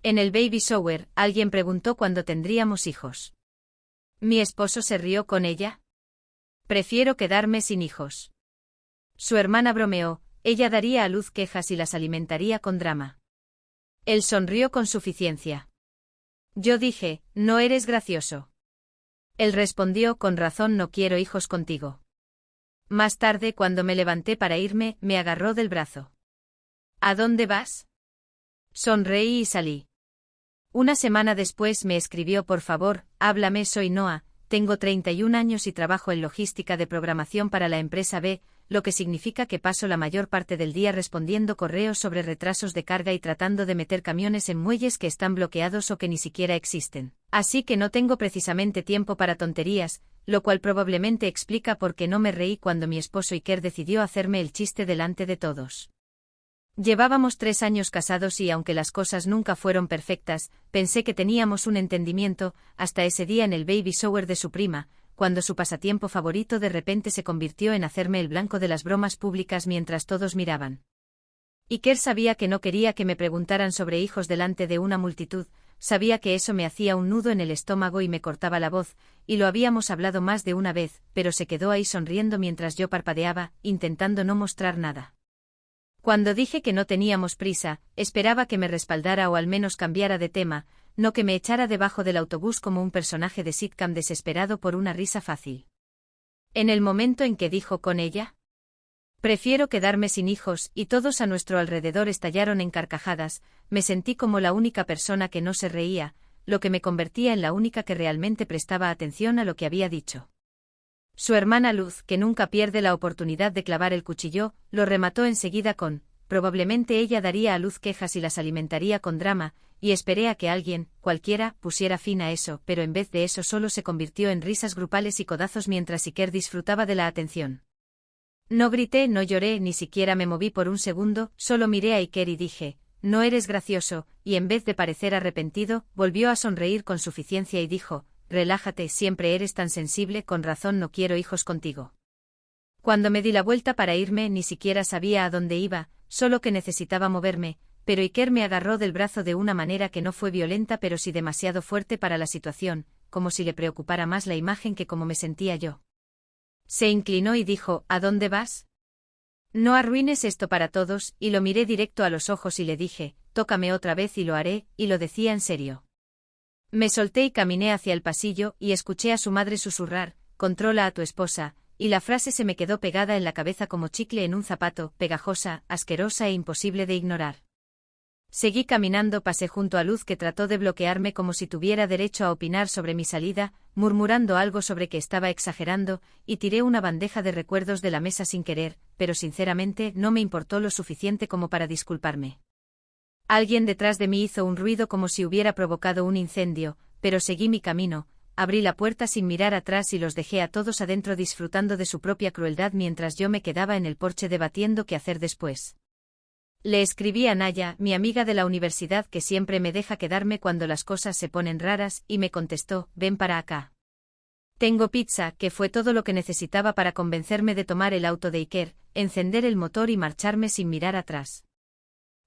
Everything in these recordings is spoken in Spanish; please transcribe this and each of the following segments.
En el baby shower, alguien preguntó cuándo tendríamos hijos. ¿Mi esposo se rió con ella? Prefiero quedarme sin hijos. Su hermana bromeó, ella daría a luz quejas y las alimentaría con drama. Él sonrió con suficiencia. Yo dije, no eres gracioso. Él respondió, con razón no quiero hijos contigo. Más tarde, cuando me levanté para irme, me agarró del brazo. ¿A dónde vas? Sonreí y salí. Una semana después me escribió, por favor, háblame, soy Noah, tengo 31 años y trabajo en logística de programación para la empresa B, lo que significa que paso la mayor parte del día respondiendo correos sobre retrasos de carga y tratando de meter camiones en muelles que están bloqueados o que ni siquiera existen. Así que no tengo precisamente tiempo para tonterías, lo cual probablemente explica por qué no me reí cuando mi esposo Iker decidió hacerme el chiste delante de todos. Llevábamos 3 años casados y aunque las cosas nunca fueron perfectas, pensé que teníamos un entendimiento, hasta ese día en el baby shower de su prima, cuando su pasatiempo favorito de repente se convirtió en hacerme el blanco de las bromas públicas mientras todos miraban. Iker sabía que no quería que me preguntaran sobre hijos delante de una multitud, sabía que eso me hacía un nudo en el estómago y me cortaba la voz, y lo habíamos hablado más de una vez, pero se quedó ahí sonriendo mientras yo parpadeaba, intentando no mostrar nada. Cuando dije que no teníamos prisa, esperaba que me respaldara o al menos cambiara de tema, no que me echara debajo del autobús como un personaje de sitcom desesperado por una risa fácil. En el momento en que dijo con ella, prefiero quedarme sin hijos, y todos a nuestro alrededor estallaron en carcajadas, me sentí como la única persona que no se reía, lo que me convertía en la única que realmente prestaba atención a lo que había dicho. Su hermana Luz, que nunca pierde la oportunidad de clavar el cuchillo, lo remató enseguida con, probablemente ella daría a luz quejas y las alimentaría con drama, y esperé a que alguien, cualquiera, pusiera fin a eso, pero en vez de eso solo se convirtió en risas grupales y codazos mientras Iker disfrutaba de la atención. No grité, no lloré, ni siquiera me moví por un segundo, solo miré a Iker y dije, no eres gracioso, y en vez de parecer arrepentido, volvió a sonreír con suficiencia y dijo, relájate, siempre eres tan sensible, con razón no quiero hijos contigo. Cuando me di la vuelta para irme ni siquiera sabía a dónde iba, solo que necesitaba moverme, pero Iker me agarró del brazo de una manera que no fue violenta pero sí demasiado fuerte para la situación, como si le preocupara más la imagen que cómo me sentía yo. Se inclinó y dijo, ¿a dónde vas? No arruines esto para todos, y lo miré directo a los ojos y le dije, tócame otra vez y lo haré, y lo decía en serio. Me solté y caminé hacia el pasillo, y escuché a su madre susurrar, controla a tu esposa, y la frase se me quedó pegada en la cabeza como chicle en un zapato, pegajosa, asquerosa e imposible de ignorar. Seguí caminando, pasé junto a Luz que trató de bloquearme como si tuviera derecho a opinar sobre mi salida, murmurando algo sobre que estaba exagerando, y tiré una bandeja de recuerdos de la mesa sin querer, pero sinceramente no me importó lo suficiente como para disculparme. Alguien detrás de mí hizo un ruido como si hubiera provocado un incendio, pero seguí mi camino, abrí la puerta sin mirar atrás y los dejé a todos adentro disfrutando de su propia crueldad mientras yo me quedaba en el porche debatiendo qué hacer después. Le escribí a Naya, mi amiga de la universidad que siempre me deja quedarme cuando las cosas se ponen raras, y me contestó, ven para acá. Tengo pizza, que fue todo lo que necesitaba para convencerme de tomar el auto de Iker, encender el motor y marcharme sin mirar atrás.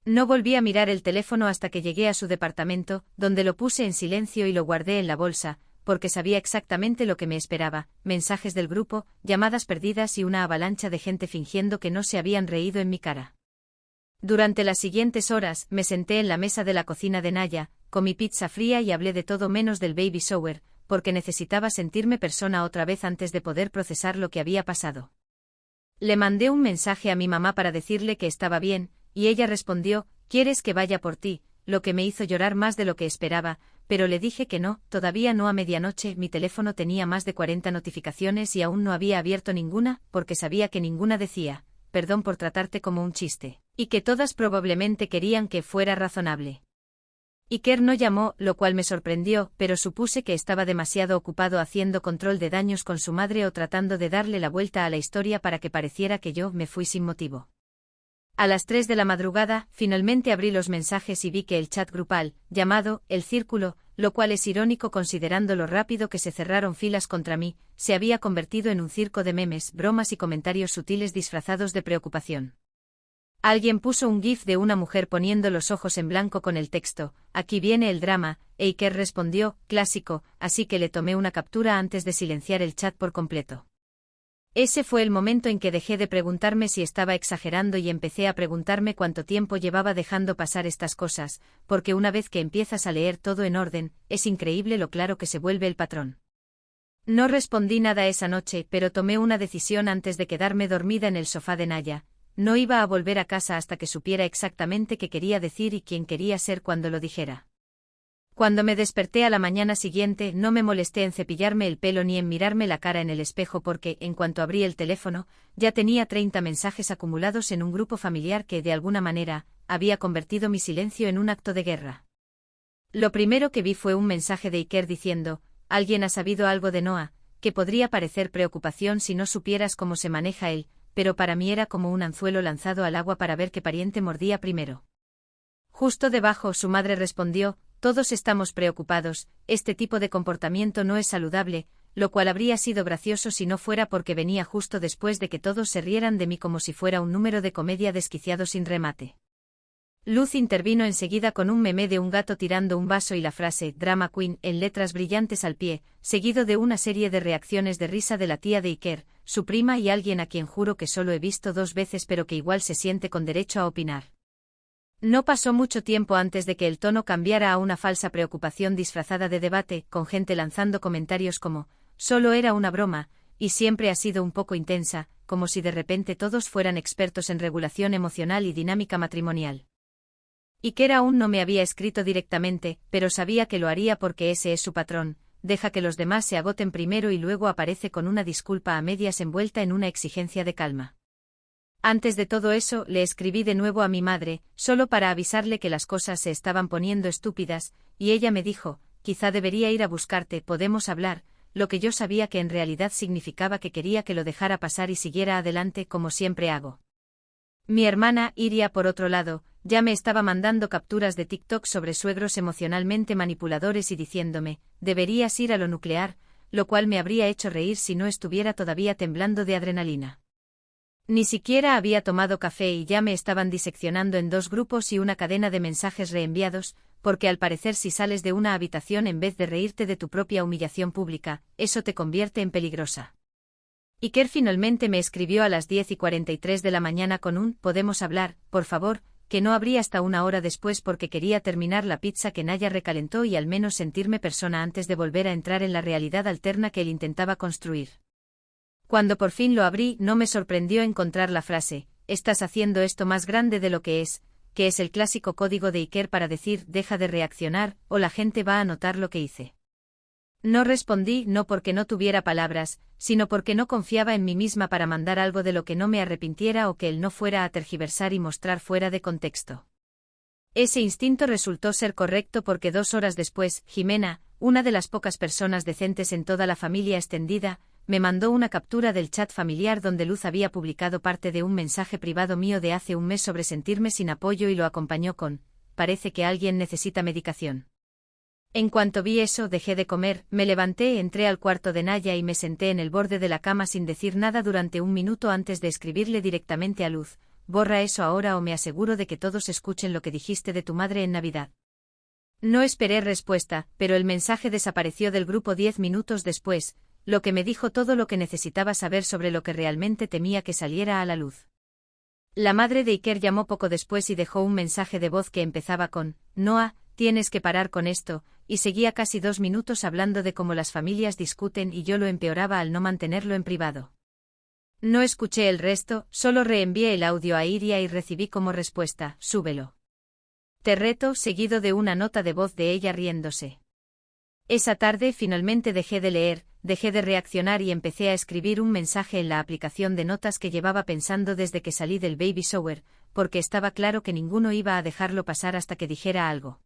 No volví a mirar el teléfono hasta que llegué a su departamento, donde lo puse en silencio y lo guardé en la bolsa, porque sabía exactamente lo que me esperaba, mensajes del grupo, llamadas perdidas y una avalancha de gente fingiendo que no se habían reído en mi cara. Durante las siguientes horas, me senté en la mesa de la cocina de Naya, comí pizza fría y hablé de todo menos del baby shower, porque necesitaba sentirme persona otra vez antes de poder procesar lo que había pasado. Le mandé un mensaje a mi mamá para decirle que estaba bien, y ella respondió, ¿quieres que vaya por ti?, lo que me hizo llorar más de lo que esperaba, pero le dije que no, todavía no. A medianoche mi teléfono tenía más de 40 notificaciones y aún no había abierto ninguna, porque sabía que ninguna decía, perdón por tratarte como un chiste, y que todas probablemente querían que fuera razonable. Iker no llamó, lo cual me sorprendió, pero supuse que estaba demasiado ocupado haciendo control de daños con su madre o tratando de darle la vuelta a la historia para que pareciera que yo me fui sin motivo. A las 3 de la madrugada, finalmente abrí los mensajes y vi que el chat grupal, llamado El Círculo, lo cual es irónico considerando lo rápido que se cerraron filas contra mí, se había convertido en un circo de memes, bromas y comentarios sutiles disfrazados de preocupación. Alguien puso un GIF de una mujer poniendo los ojos en blanco con el texto, aquí viene el drama, e Iker respondió, clásico, así que le tomé una captura antes de silenciar el chat por completo. Ese fue el momento en que dejé de preguntarme si estaba exagerando y empecé a preguntarme cuánto tiempo llevaba dejando pasar estas cosas, porque una vez que empiezas a leer todo en orden, es increíble lo claro que se vuelve el patrón. No respondí nada esa noche, pero tomé una decisión antes de quedarme dormida en el sofá de Naya. No iba a volver a casa hasta que supiera exactamente qué quería decir y quién quería ser cuando lo dijera. Cuando me desperté a la mañana siguiente, no me molesté en cepillarme el pelo ni en mirarme la cara en el espejo porque, en cuanto abrí el teléfono, ya tenía 30 mensajes acumulados en un grupo familiar que, de alguna manera, había convertido mi silencio en un acto de guerra. Lo primero que vi fue un mensaje de Iker diciendo, alguien ha sabido algo de Noah, que podría parecer preocupación si no supieras cómo se maneja él, pero para mí era como un anzuelo lanzado al agua para ver qué pariente mordía primero. Justo debajo su madre respondió, todos estamos preocupados, este tipo de comportamiento no es saludable, lo cual habría sido gracioso si no fuera porque venía justo después de que todos se rieran de mí como si fuera un número de comedia desquiciado sin remate. Luz intervino enseguida con un meme de un gato tirando un vaso y la frase Drama Queen en letras brillantes al pie, seguido de una serie de reacciones de risa de la tía de Iker, su prima y alguien a quien juro que solo he visto 2 veces pero que igual se siente con derecho a opinar. No pasó mucho tiempo antes de que el tono cambiara a una falsa preocupación disfrazada de debate, con gente lanzando comentarios como, solo era una broma, y siempre ha sido un poco intensa, como si de repente todos fueran expertos en regulación emocional y dinámica matrimonial. Iker aún no me había escrito directamente, pero sabía que lo haría porque ese es su patrón, deja que los demás se agoten primero y luego aparece con una disculpa a medias envuelta en una exigencia de calma. Antes de todo eso, le escribí de nuevo a mi madre, solo para avisarle que las cosas se estaban poniendo estúpidas, y ella me dijo, quizá debería ir a buscarte, podemos hablar, lo que yo sabía que en realidad significaba que quería que lo dejara pasar y siguiera adelante como siempre hago. Mi hermana, Iria, por otro lado, ya me estaba mandando capturas de TikTok sobre suegros emocionalmente manipuladores y diciéndome, deberías ir a lo nuclear, lo cual me habría hecho reír si no estuviera todavía temblando de adrenalina. Ni siquiera había tomado café y ya me estaban diseccionando en 2 grupos y una cadena de mensajes reenviados, porque al parecer si sales de una habitación en vez de reírte de tu propia humillación pública, eso te convierte en peligrosa. Iker finalmente me escribió a las 10:43 de la mañana con un «podemos hablar, por favor», que no abrí hasta 1 hora después porque quería terminar la pizza que Naya recalentó y al menos sentirme persona antes de volver a entrar en la realidad alterna que él intentaba construir. Cuando por fin lo abrí, no me sorprendió encontrar la frase, «estás haciendo esto más grande de lo que es», que es el clásico código de Iker para decir «deja de reaccionar» o «la gente va a notar lo que hice». No respondí no porque no tuviera palabras, sino porque no confiaba en mí misma para mandar algo de lo que no me arrepintiera o que él no fuera a tergiversar y mostrar fuera de contexto. Ese instinto resultó ser correcto porque 2 horas después, Jimena, una de las pocas personas decentes en toda la familia extendida, me mandó una captura del chat familiar donde Luz había publicado parte de un mensaje privado mío de hace un mes sobre sentirme sin apoyo y lo acompañó con, parece que alguien necesita medicación. En cuanto vi eso, dejé de comer, me levanté, entré al cuarto de Naya y me senté en el borde de la cama sin decir nada durante 1 minuto antes de escribirle directamente a Luz, borra eso ahora o me aseguro de que todos escuchen lo que dijiste de tu madre en Navidad. No esperé respuesta, pero el mensaje desapareció del grupo 10 minutos después, lo que me dijo todo lo que necesitaba saber sobre lo que realmente temía que saliera a la luz. La madre de Iker llamó poco después y dejó un mensaje de voz que empezaba con, Noah, tienes que parar con esto, y seguía casi 2 minutos hablando de cómo las familias discuten y yo lo empeoraba al no mantenerlo en privado. No escuché el resto, solo reenvié el audio a Iria y recibí como respuesta, súbelo. Te reto, seguido de una nota de voz de ella riéndose. Esa tarde finalmente dejé de leer, dejé de reaccionar y empecé a escribir un mensaje en la aplicación de notas que llevaba pensando desde que salí del baby shower, porque estaba claro que ninguno iba a dejarlo pasar hasta que dijera algo.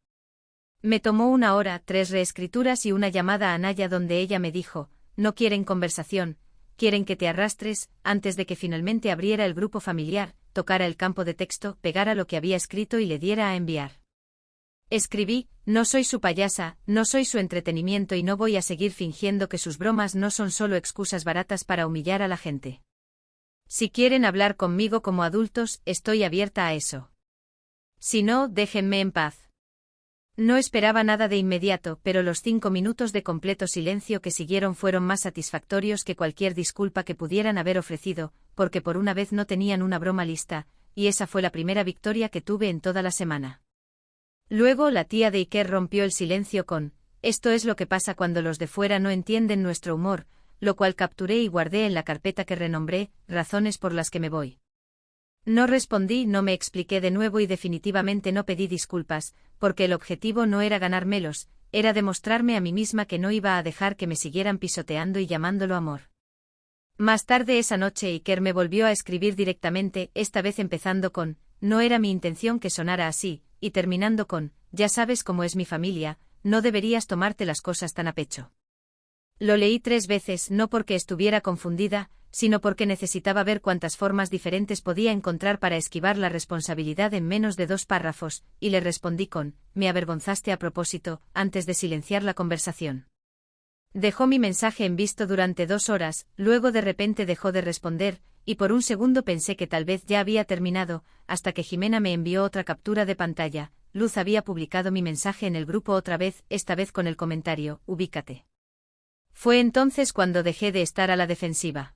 Me tomó 1 hora, 3 reescrituras y una llamada a Naya donde ella me dijo, no quieren conversación, quieren que te arrastres, antes de que finalmente abriera el grupo familiar, tocara el campo de texto, pegara lo que había escrito y le diera a enviar. Escribí, no soy su payasa, no soy su entretenimiento y no voy a seguir fingiendo que sus bromas no son solo excusas baratas para humillar a la gente. Si quieren hablar conmigo como adultos, estoy abierta a eso. Si no, déjenme en paz. No esperaba nada de inmediato, pero los 5 minutos de completo silencio que siguieron fueron más satisfactorios que cualquier disculpa que pudieran haber ofrecido, porque por una vez no tenían una broma lista, y esa fue la primera victoria que tuve en toda la semana. Luego la tía de Iker rompió el silencio con: esto es lo que pasa cuando los de fuera no entienden nuestro humor, lo cual capturé y guardé en la carpeta que renombré, razones por las que me voy. No respondí, no me expliqué de nuevo y definitivamente no pedí disculpas, porque el objetivo no era ganármelos, era demostrarme a mí misma que no iba a dejar que me siguieran pisoteando y llamándolo amor. Más tarde esa noche Iker me volvió a escribir directamente, esta vez empezando con: no era mi intención que sonara así, y terminando con: ya sabes cómo es mi familia, no deberías tomarte las cosas tan a pecho. Lo leí 3 veces, no porque estuviera confundida, sino porque necesitaba ver cuántas formas diferentes podía encontrar para esquivar la responsabilidad en menos de 2 párrafos, y le respondí con: me avergonzaste a propósito, antes de silenciar la conversación. Dejó mi mensaje en visto durante 2 horas, luego de repente dejó de responder, y por un segundo pensé que tal vez ya había terminado, hasta que Jimena me envió otra captura de pantalla. Luz había publicado mi mensaje en el grupo otra vez, esta vez con el comentario: ubícate. Fue entonces cuando dejé de estar a la defensiva.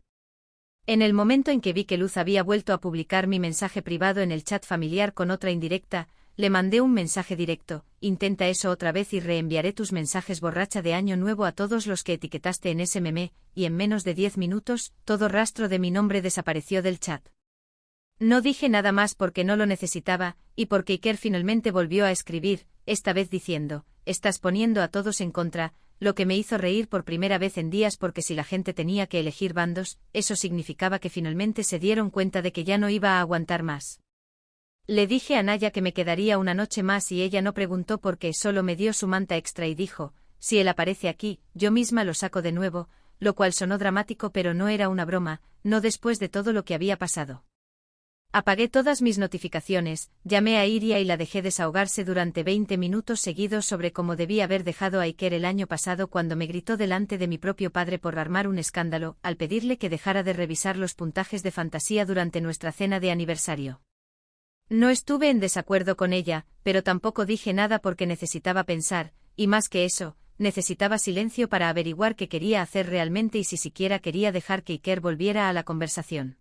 En el momento en que vi que Luz había vuelto a publicar mi mensaje privado en el chat familiar con otra indirecta, le mandé un mensaje directo: intenta eso otra vez y reenviaré tus mensajes borracha de año nuevo a todos los que etiquetaste en ese meme, y en menos de 10 minutos, todo rastro de mi nombre desapareció del chat. No dije nada más porque no lo necesitaba, y porque Iker finalmente volvió a escribir, esta vez diciendo: estás poniendo a todos en contra, lo que me hizo reír por primera vez en días, porque si la gente tenía que elegir bandos, eso significaba que finalmente se dieron cuenta de que ya no iba a aguantar más. Le dije a Naya que me quedaría una noche más y ella no preguntó por qué, solo me dio su manta extra y dijo: si él aparece aquí, yo misma lo saco de nuevo, lo cual sonó dramático, pero no era una broma, no después de todo lo que había pasado. Apagué todas mis notificaciones, llamé a Iria y la dejé desahogarse durante 20 minutos seguidos sobre cómo debía haber dejado a Iker el año pasado cuando me gritó delante de mi propio padre por armar un escándalo, al pedirle que dejara de revisar los puntajes de fantasía durante nuestra cena de aniversario. No estuve en desacuerdo con ella, pero tampoco dije nada porque necesitaba pensar, y más que eso, necesitaba silencio para averiguar qué quería hacer realmente y si siquiera quería dejar que Iker volviera a la conversación.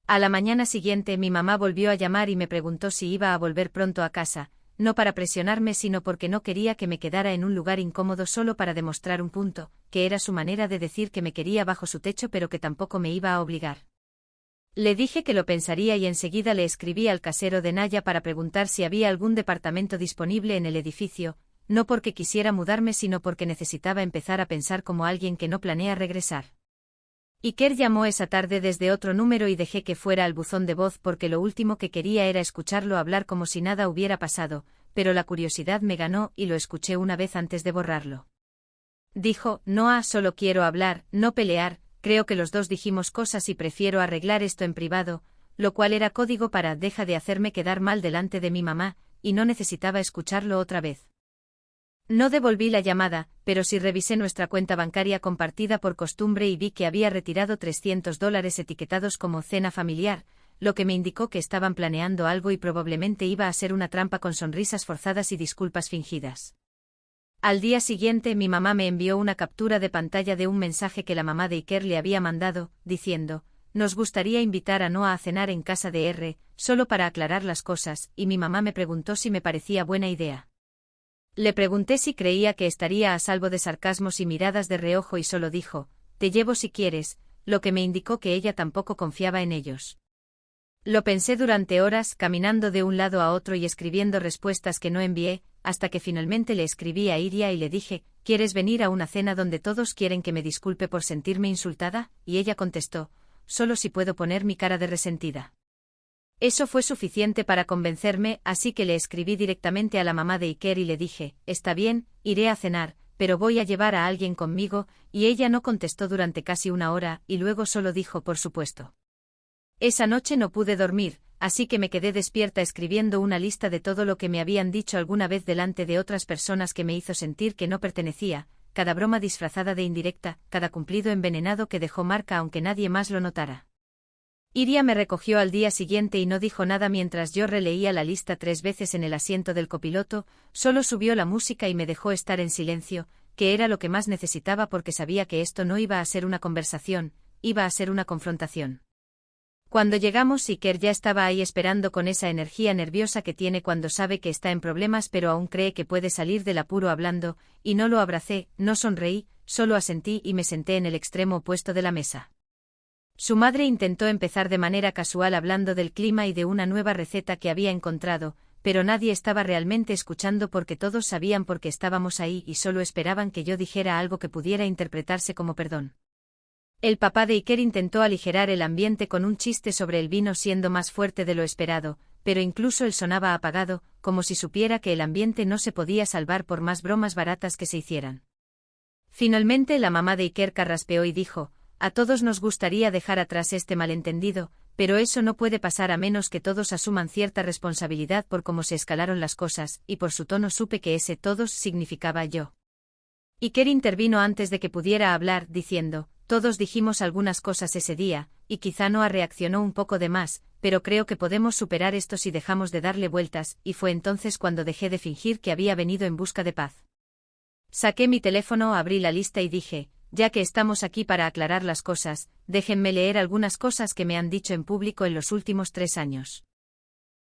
A la mañana siguiente mi mamá volvió a llamar y me preguntó si iba a volver pronto a casa, no para presionarme sino porque no quería que me quedara en un lugar incómodo solo para demostrar un punto, que era su manera de decir que me quería bajo su techo pero que tampoco me iba a obligar. Le dije que lo pensaría y enseguida le escribí al casero de Naya para preguntar si había algún departamento disponible en el edificio, no porque quisiera mudarme sino porque necesitaba empezar a pensar como alguien que no planea regresar. Iker llamó esa tarde desde otro número y dejé que fuera al buzón de voz porque lo último que quería era escucharlo hablar como si nada hubiera pasado, pero la curiosidad me ganó y lo escuché una vez antes de borrarlo. Dijo: Noah, solo quiero hablar, no pelear, creo que los dos dijimos cosas y prefiero arreglar esto en privado, lo cual era código para deja de hacerme quedar mal delante de mi mamá, y no necesitaba escucharlo otra vez. No devolví la llamada, pero sí revisé nuestra cuenta bancaria compartida por costumbre y vi que había retirado $300 etiquetados como cena familiar, lo que me indicó que estaban planeando algo y probablemente iba a ser una trampa con sonrisas forzadas y disculpas fingidas. Al día siguiente mi mamá me envió una captura de pantalla de un mensaje que la mamá de Iker le había mandado, diciendo: nos gustaría invitar a Noah a cenar en casa de R, solo para aclarar las cosas, y mi mamá me preguntó si me parecía buena idea. Le pregunté si creía que estaría a salvo de sarcasmos y miradas de reojo y solo dijo: te llevo si quieres, lo que me indicó que ella tampoco confiaba en ellos. Lo pensé durante horas, caminando de un lado a otro y escribiendo respuestas que no envié, hasta que finalmente le escribí a Iria y le dije: ¿quieres venir a una cena donde todos quieren que me disculpe por sentirme insultada? Y ella contestó: solo si puedo poner mi cara de resentida. Eso fue suficiente para convencerme, así que le escribí directamente a la mamá de Iker y le dije: está bien, iré a cenar, pero voy a llevar a alguien conmigo, y ella no contestó durante casi una hora, y luego solo dijo: por supuesto. Esa noche no pude dormir, así que me quedé despierta escribiendo una lista de todo lo que me habían dicho alguna vez delante de otras personas que me hizo sentir que no pertenecía, cada broma disfrazada de indirecta, cada cumplido envenenado que dejó marca aunque nadie más lo notara. Iria me recogió al día siguiente y no dijo nada mientras yo releía la lista 3 veces en el asiento del copiloto, solo subió la música y me dejó estar en silencio, que era lo que más necesitaba porque sabía que esto no iba a ser una conversación, iba a ser una confrontación. Cuando llegamos, Iker ya estaba ahí esperando con esa energía nerviosa que tiene cuando sabe que está en problemas pero aún cree que puede salir del apuro hablando, y no lo abracé, no sonreí, solo asentí y me senté en el extremo opuesto de la mesa. Su madre intentó empezar de manera casual hablando del clima y de una nueva receta que había encontrado, pero nadie estaba realmente escuchando porque todos sabían por qué estábamos ahí y solo esperaban que yo dijera algo que pudiera interpretarse como perdón. El papá de Iker intentó aligerar el ambiente con un chiste sobre el vino siendo más fuerte de lo esperado, pero incluso él sonaba apagado, como si supiera que el ambiente no se podía salvar por más bromas baratas que se hicieran. Finalmente la mamá de Iker carraspeó y dijo: a todos nos gustaría dejar atrás este malentendido, pero eso no puede pasar a menos que todos asuman cierta responsabilidad por cómo se escalaron las cosas, y por su tono supe que ese todos significaba yo. Iker intervino antes de que pudiera hablar, diciendo: todos dijimos algunas cosas ese día, y quizá Noah reaccionó un poco de más, pero creo que podemos superar esto si dejamos de darle vueltas, y fue entonces cuando dejé de fingir que había venido en busca de paz. Saqué mi teléfono, abrí la lista y dije: ya que estamos aquí para aclarar las cosas, déjenme leer algunas cosas que me han dicho en público en los últimos 3 años.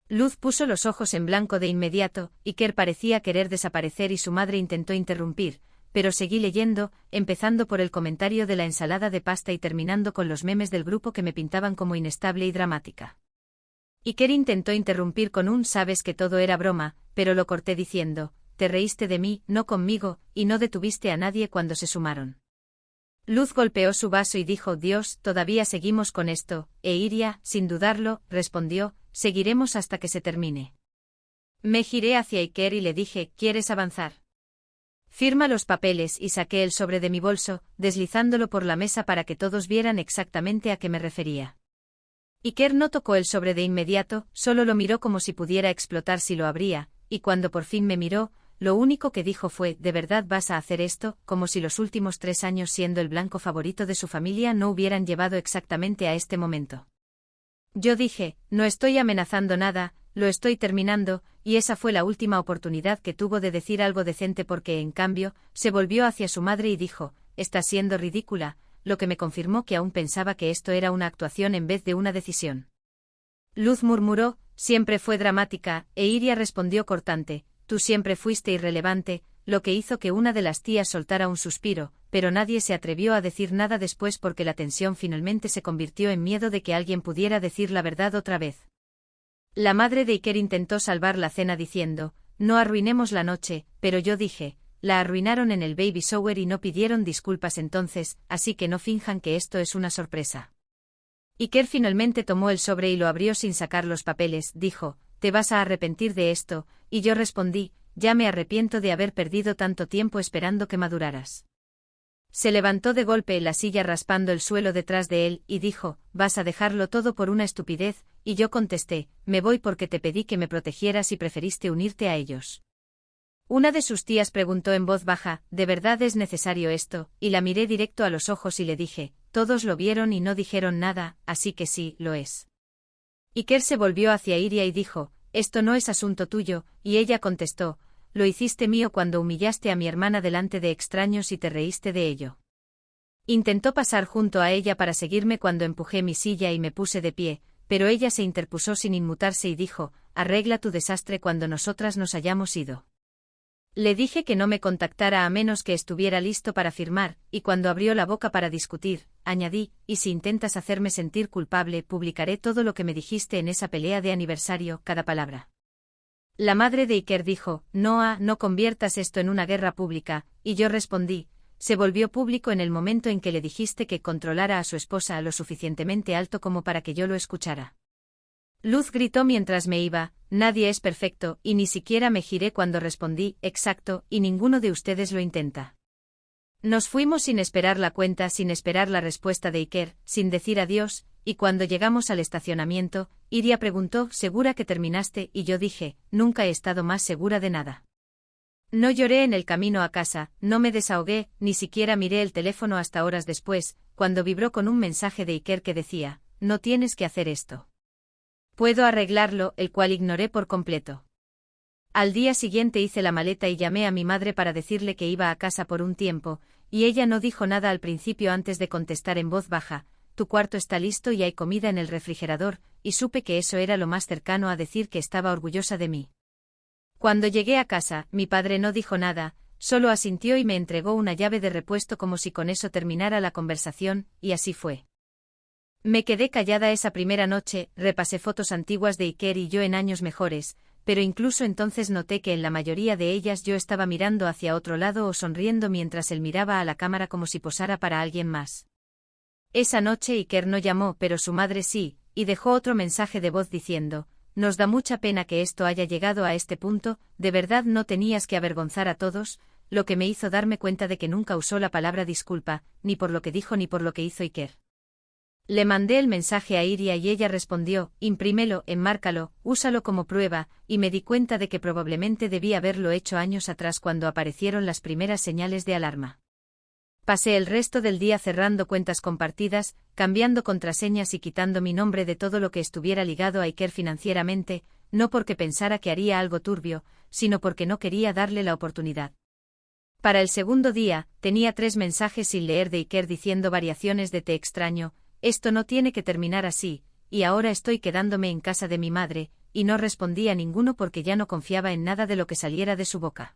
Luz puso los ojos en blanco de inmediato, Iker parecía querer desaparecer y su madre intentó interrumpir, pero seguí leyendo, empezando por el comentario de la ensalada de pasta y terminando con los memes del grupo que me pintaban como inestable y dramática. Iker intentó interrumpir con un: sabes que todo era broma, pero lo corté diciendo: te reíste de mí, no conmigo, y no detuviste a nadie cuando se sumaron. Luz golpeó su vaso y dijo: Dios, todavía seguimos con esto, e Iria, sin dudarlo, respondió: seguiremos hasta que se termine. Me giré hacia Iker y le dije: ¿quieres avanzar? Firma los papeles, y saqué el sobre de mi bolso, deslizándolo por la mesa para que todos vieran exactamente a qué me refería. Iker no tocó el sobre de inmediato, solo lo miró como si pudiera explotar si lo abría, y cuando por fin me miró, lo único que dijo fue: ¿de verdad vas a hacer esto?, como si los últimos 3 años siendo el blanco favorito de su familia no hubieran llevado exactamente a este momento. Yo dije: no estoy amenazando nada, lo estoy terminando, y esa fue la última oportunidad que tuvo de decir algo decente porque, en cambio, se volvió hacia su madre y dijo: estás siendo ridícula, lo que me confirmó que aún pensaba que esto era una actuación en vez de una decisión. Luz murmuró: siempre fue dramática, e Iria respondió cortante: tú siempre fuiste irrelevante, lo que hizo que una de las tías soltara un suspiro, pero nadie se atrevió a decir nada después porque la tensión finalmente se convirtió en miedo de que alguien pudiera decir la verdad otra vez. La madre de Iker intentó salvar la cena diciendo: no arruinemos la noche, pero yo dije: la arruinaron en el baby shower y no pidieron disculpas entonces, así que no finjan que esto es una sorpresa. Iker finalmente tomó el sobre y lo abrió sin sacar los papeles, dijo: te vas a arrepentir de esto, y yo respondí: ya me arrepiento de haber perdido tanto tiempo esperando que maduraras. Se levantó de golpe en la silla raspando el suelo detrás de él, y dijo: vas a dejarlo todo por una estupidez, y yo contesté: me voy porque te pedí que me protegieras y preferiste unirte a ellos. Una de sus tías preguntó en voz baja: ¿de verdad es necesario esto? Y la miré directo a los ojos y le dije: todos lo vieron y no dijeron nada, así que sí, lo es. Iker se volvió hacia Iria y dijo: esto no es asunto tuyo, y ella contestó: lo hiciste mío cuando humillaste a mi hermana delante de extraños y te reíste de ello. Intentó pasar junto a ella para seguirme cuando empujé mi silla y me puse de pie, pero ella se interpuso sin inmutarse y dijo: arregla tu desastre cuando nosotras nos hayamos ido. Le dije que no me contactara a menos que estuviera listo para firmar, y cuando abrió la boca para discutir, añadí: y si intentas hacerme sentir culpable, publicaré todo lo que me dijiste en esa pelea de aniversario, cada palabra. La madre de Iker dijo: Noah, no conviertas esto en una guerra pública, y yo respondí: se volvió público en el momento en que le dijiste que controlara a su esposa lo suficientemente alto como para que yo lo escuchara. Luz gritó mientras me iba: nadie es perfecto, y ni siquiera me giré cuando respondí: exacto, y ninguno de ustedes lo intenta. Nos fuimos sin esperar la cuenta, sin esperar la respuesta de Iker, sin decir adiós, y cuando llegamos al estacionamiento, Iria preguntó: ¿segura que terminaste? Y yo dije: nunca he estado más segura de nada. No lloré en el camino a casa, no me desahogué, ni siquiera miré el teléfono hasta horas después, cuando vibró con un mensaje de Iker que decía: no tienes que hacer esto. Puedo arreglarlo, el cual ignoré por completo. Al día siguiente hice la maleta y llamé a mi madre para decirle que iba a casa por un tiempo, y ella no dijo nada al principio antes de contestar en voz baja: tu cuarto está listo y hay comida en el refrigerador, y supe que eso era lo más cercano a decir que estaba orgullosa de mí. Cuando llegué a casa, mi padre no dijo nada, solo asintió y me entregó una llave de repuesto como si con eso terminara la conversación, y así fue. Me quedé callada esa primera noche, repasé fotos antiguas de Iker y yo en años mejores, pero incluso entonces noté que en la mayoría de ellas yo estaba mirando hacia otro lado o sonriendo mientras él miraba a la cámara como si posara para alguien más. Esa noche Iker no llamó, pero su madre sí, y dejó otro mensaje de voz diciendo: nos da mucha pena que esto haya llegado a este punto, de verdad no tenías que avergonzar a todos, lo que me hizo darme cuenta de que nunca usó la palabra disculpa, ni por lo que dijo ni por lo que hizo Iker. Le mandé el mensaje a Iria y ella respondió: imprímelo, enmárcalo, úsalo como prueba, y me di cuenta de que probablemente debí haberlo hecho años atrás cuando aparecieron las primeras señales de alarma. Pasé el resto del día cerrando cuentas compartidas, cambiando contraseñas y quitando mi nombre de todo lo que estuviera ligado a Iker financieramente, no porque pensara que haría algo turbio, sino porque no quería darle la oportunidad. Para el segundo día, tenía 3 mensajes sin leer de Iker diciendo variaciones de te extraño, esto no tiene que terminar así, y ahora estoy quedándome en casa de mi madre, y no respondí a ninguno porque ya no confiaba en nada de lo que saliera de su boca.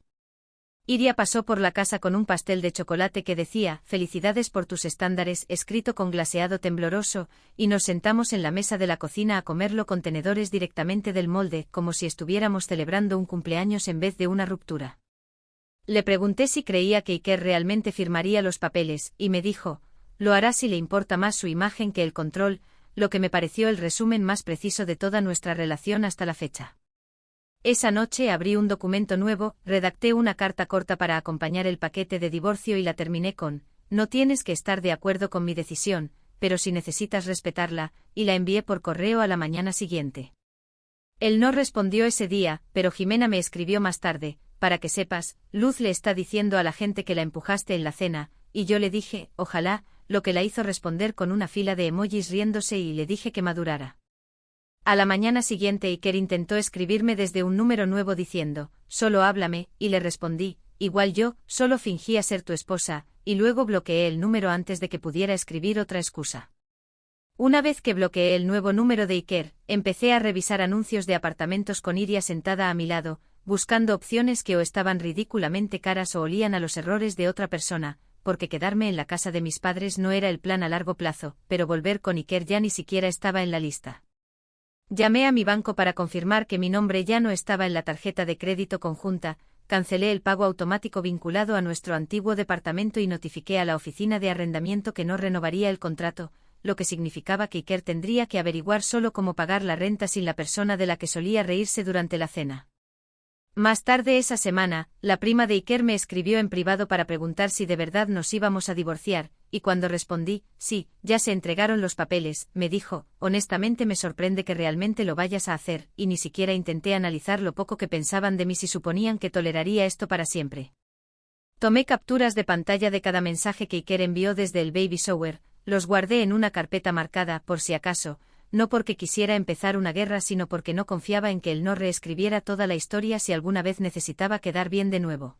Iria pasó por la casa con un pastel de chocolate que decía: felicidades por tus estándares, escrito con glaseado tembloroso, y nos sentamos en la mesa de la cocina a comerlo con tenedores directamente del molde, como si estuviéramos celebrando un cumpleaños en vez de una ruptura. Le pregunté si creía que Iker realmente firmaría los papeles, y me dijo: lo hará si le importa más su imagen que el control, lo que me pareció el resumen más preciso de toda nuestra relación hasta la fecha. Esa noche abrí un documento nuevo, redacté una carta corta para acompañar el paquete de divorcio y la terminé con: no tienes que estar de acuerdo con mi decisión, pero si necesitas respetarla, y la envié por correo a la mañana siguiente. Él no respondió ese día, pero Jimena me escribió más tarde: para que sepas, Luz le está diciendo a la gente que la empujaste en la cena, y yo le dije: ojalá, lo que la hizo responder con una fila de emojis riéndose y le dije que madurara. A la mañana siguiente Iker intentó escribirme desde un número nuevo diciendo: solo háblame, y le respondí: igual yo, solo fingía ser tu esposa, y luego bloqueé el número antes de que pudiera escribir otra excusa. Una vez que bloqueé el nuevo número de Iker, empecé a revisar anuncios de apartamentos con Iria sentada a mi lado, buscando opciones que o estaban ridículamente caras o olían a los errores de otra persona, porque quedarme en la casa de mis padres no era el plan a largo plazo, pero volver con Iker ya ni siquiera estaba en la lista. Llamé a mi banco para confirmar que mi nombre ya no estaba en la tarjeta de crédito conjunta, cancelé el pago automático vinculado a nuestro antiguo departamento y notifiqué a la oficina de arrendamiento que no renovaría el contrato, lo que significaba que Iker tendría que averiguar solo cómo pagar la renta sin la persona de la que solía reírse durante la cena. Más tarde esa semana, la prima de Iker me escribió en privado para preguntar si de verdad nos íbamos a divorciar, y cuando respondí: sí, ya se entregaron los papeles, me dijo: honestamente me sorprende que realmente lo vayas a hacer, y ni siquiera intenté analizar lo poco que pensaban de mí si suponían que toleraría esto para siempre. Tomé capturas de pantalla de cada mensaje que Iker envió desde el baby shower, los guardé en una carpeta marcada, por si acaso, no porque quisiera empezar una guerra sino porque no confiaba en que él no reescribiera toda la historia si alguna vez necesitaba quedar bien de nuevo.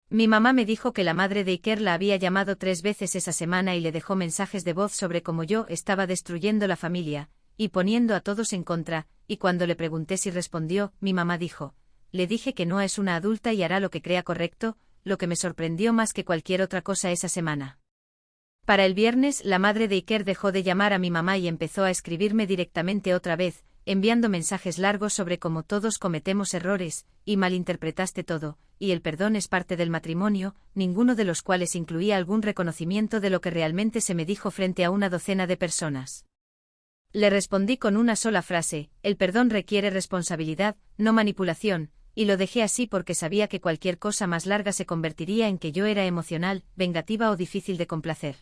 Mi mamá me dijo que la madre de Iker la había llamado 3 veces esa semana y le dejó mensajes de voz sobre cómo yo estaba destruyendo la familia, y poniendo a todos en contra, y cuando le pregunté si respondió, mi mamá dijo: le dije que no es una adulta y hará lo que crea correcto, lo que me sorprendió más que cualquier otra cosa esa semana. Para el viernes, la madre de Iker dejó de llamar a mi mamá y empezó a escribirme directamente otra vez, enviando mensajes largos sobre cómo todos cometemos errores, y malinterpretaste todo, y el perdón es parte del matrimonio, ninguno de los cuales incluía algún reconocimiento de lo que realmente se me dijo frente a una docena de personas. Le respondí con una sola frase: el perdón requiere responsabilidad, no manipulación, y lo dejé así porque sabía que cualquier cosa más larga se convertiría en que yo era emocional, vengativa o difícil de complacer.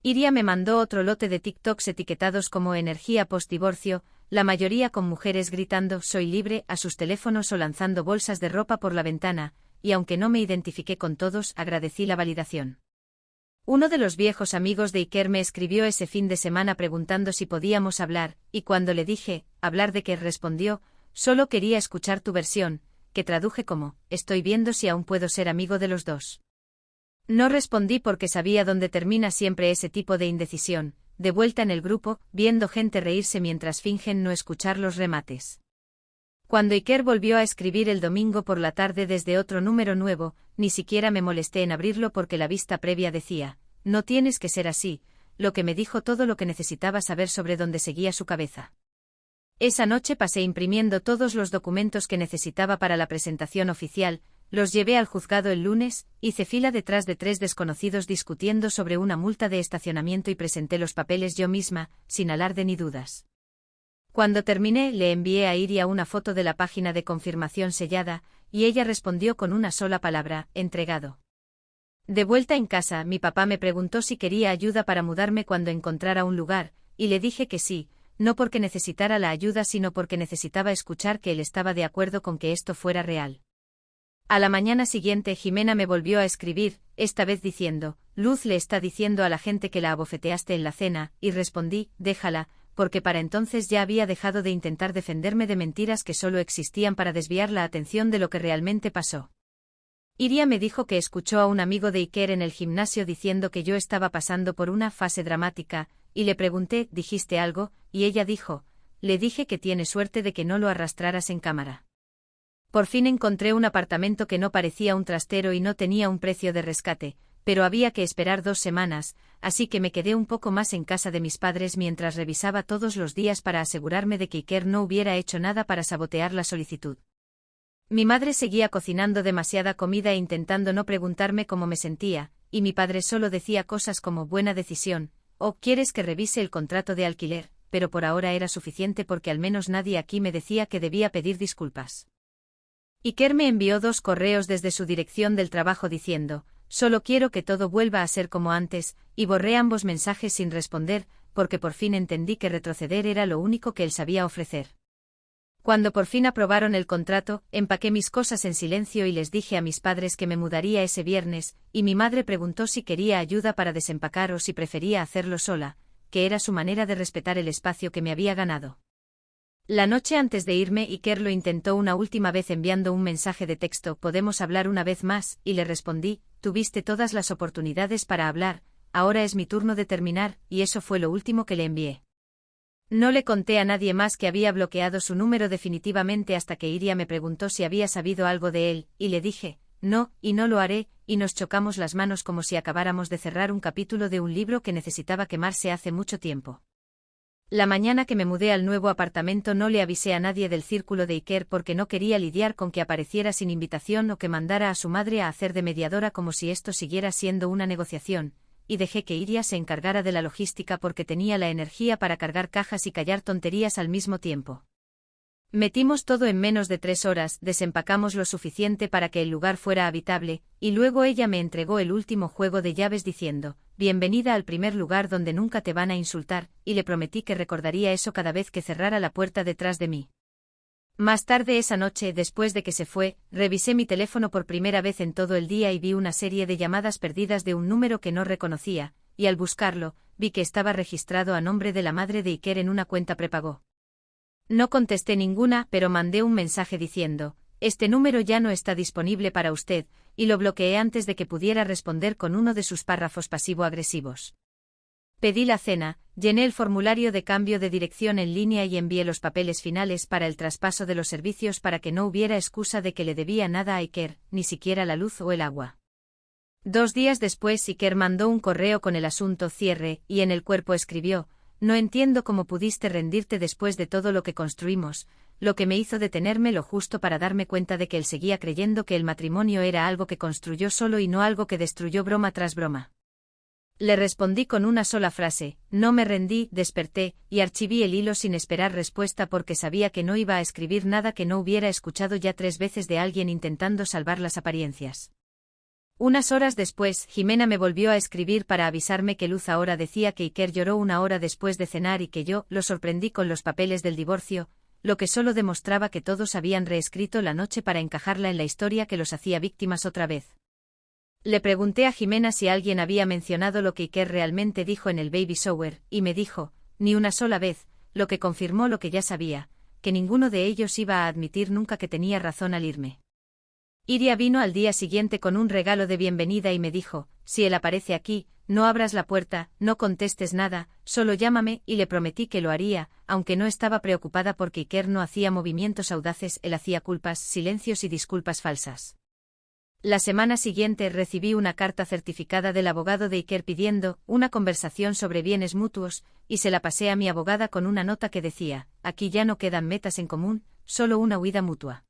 Iria me mandó otro lote de TikToks etiquetados como energía post-divorcio, la mayoría con mujeres gritando «soy libre» a sus teléfonos o lanzando bolsas de ropa por la ventana, y aunque no me identifiqué con todos, agradecí la validación. Uno de los viejos amigos de Iker me escribió ese fin de semana preguntando si podíamos hablar, y cuando le dije, ¿hablar de qué?, respondió, solo quería escuchar tu versión, que traduje como, estoy viendo si aún puedo ser amigo de los dos. No respondí porque sabía dónde termina siempre ese tipo de indecisión, de vuelta en el grupo, viendo gente reírse mientras fingen no escuchar los remates. Cuando Iker volvió a escribir el domingo por la tarde desde otro número nuevo, ni siquiera me molesté en abrirlo porque la vista previa decía, no tienes que ser así, lo que me dijo todo lo que necesitaba saber sobre dónde seguía su cabeza. Esa noche pasé imprimiendo todos los documentos que necesitaba para la presentación oficial, los llevé al juzgado el lunes, hice fila detrás de 3 desconocidos discutiendo sobre una multa de estacionamiento y presenté los papeles yo misma, sin alarde ni dudas. Cuando terminé, le envié a Iria una foto de la página de confirmación sellada, y ella respondió con una sola palabra, entregado. De vuelta en casa, mi papá me preguntó si quería ayuda para mudarme cuando encontrara un lugar, y le dije que sí, no porque necesitara la ayuda sino porque necesitaba escuchar que él estaba de acuerdo con que esto fuera real. A la mañana siguiente Jimena me volvió a escribir, esta vez diciendo, Luz le está diciendo a la gente que la abofeteaste en la cena, y respondí, déjala, porque para entonces ya había dejado de intentar defenderme de mentiras que solo existían para desviar la atención de lo que realmente pasó. Iria me dijo que escuchó a un amigo de Iker en el gimnasio diciendo que yo estaba pasando por una fase dramática, y le pregunté, ¿dijiste algo?, y ella dijo, le dije que tiene suerte de que no lo arrastraras en cámara. Por fin encontré un apartamento que no parecía un trastero y no tenía un precio de rescate, pero había que esperar 2 semanas, así que me quedé un poco más en casa de mis padres mientras revisaba todos los días para asegurarme de que Iker no hubiera hecho nada para sabotear la solicitud. Mi madre seguía cocinando demasiada comida e intentando no preguntarme cómo me sentía, y mi padre solo decía cosas como buena decisión, o ¿quieres que revise el contrato de alquiler?, pero por ahora era suficiente porque al menos nadie aquí me decía que debía pedir disculpas. Iker me envió 2 correos desde su dirección del trabajo diciendo, solo quiero que todo vuelva a ser como antes, y borré ambos mensajes sin responder, porque por fin entendí que retroceder era lo único que él sabía ofrecer. Cuando por fin aprobaron el contrato, empaqué mis cosas en silencio y les dije a mis padres que me mudaría ese viernes, y mi madre preguntó si quería ayuda para desempacar o si prefería hacerlo sola, que era su manera de respetar el espacio que me había ganado. La noche antes de irme, Iker lo intentó una última vez enviando un mensaje de texto, ¿podemos hablar una vez más?, y le respondí, tuviste todas las oportunidades para hablar, ahora es mi turno de terminar, y eso fue lo último que le envié. No le conté a nadie más que había bloqueado su número definitivamente hasta que Iria me preguntó si había sabido algo de él, y le dije, no, y no lo haré, y nos chocamos las manos como si acabáramos de cerrar un capítulo de un libro que necesitaba quemarse hace mucho tiempo. La mañana que me mudé al nuevo apartamento no le avisé a nadie del círculo de Iker porque no quería lidiar con que apareciera sin invitación o que mandara a su madre a hacer de mediadora como si esto siguiera siendo una negociación, y dejé que Iria se encargara de la logística porque tenía la energía para cargar cajas y callar tonterías al mismo tiempo. Metimos todo en menos de 3 horas, desempacamos lo suficiente para que el lugar fuera habitable, y luego ella me entregó el último juego de llaves diciendo, bienvenida al primer lugar donde nunca te van a insultar, y le prometí que recordaría eso cada vez que cerrara la puerta detrás de mí. Más tarde esa noche, después de que se fue, revisé mi teléfono por primera vez en todo el día y vi una serie de llamadas perdidas de un número que no reconocía, y al buscarlo, vi que estaba registrado a nombre de la madre de Iker en una cuenta prepago. No contesté ninguna, pero mandé un mensaje diciendo, este número ya no está disponible para usted, y lo bloqueé antes de que pudiera responder con uno de sus párrafos pasivo-agresivos. Pedí la cena, llené el formulario de cambio de dirección en línea y envié los papeles finales para el traspaso de los servicios para que no hubiera excusa de que le debía nada a Iker, ni siquiera la luz o el agua. 2 días después Iker mandó un correo con el asunto cierre, y en el cuerpo escribió, no entiendo cómo pudiste rendirte después de todo lo que construimos, lo que me hizo detenerme lo justo para darme cuenta de que él seguía creyendo que el matrimonio era algo que construyó solo y no algo que destruyó broma tras broma. Le respondí con una sola frase, no me rendí, desperté, y archivé el hilo sin esperar respuesta porque sabía que no iba a escribir nada que no hubiera escuchado ya 3 veces de alguien intentando salvar las apariencias. Unas horas después, Jimena me volvió a escribir para avisarme que Luz ahora decía que Iker lloró 1 hora después de cenar y que yo lo sorprendí con los papeles del divorcio, lo que solo demostraba que todos habían reescrito la noche para encajarla en la historia que los hacía víctimas otra vez. Le pregunté a Jimena si alguien había mencionado lo que Iker realmente dijo en el baby shower, y me dijo, ni una sola vez, lo que confirmó lo que ya sabía, que ninguno de ellos iba a admitir nunca que tenía razón al irme. Iria vino al día siguiente con un regalo de bienvenida y me dijo, si él aparece aquí, no abras la puerta, no contestes nada, solo llámame, y le prometí que lo haría, aunque no estaba preocupada porque Iker no hacía movimientos audaces, él hacía culpas, silencios y disculpas falsas. La semana siguiente recibí una carta certificada del abogado de Iker pidiendo una conversación sobre bienes mutuos, y se la pasé a mi abogada con una nota que decía, aquí ya no quedan metas en común, solo una huida mutua.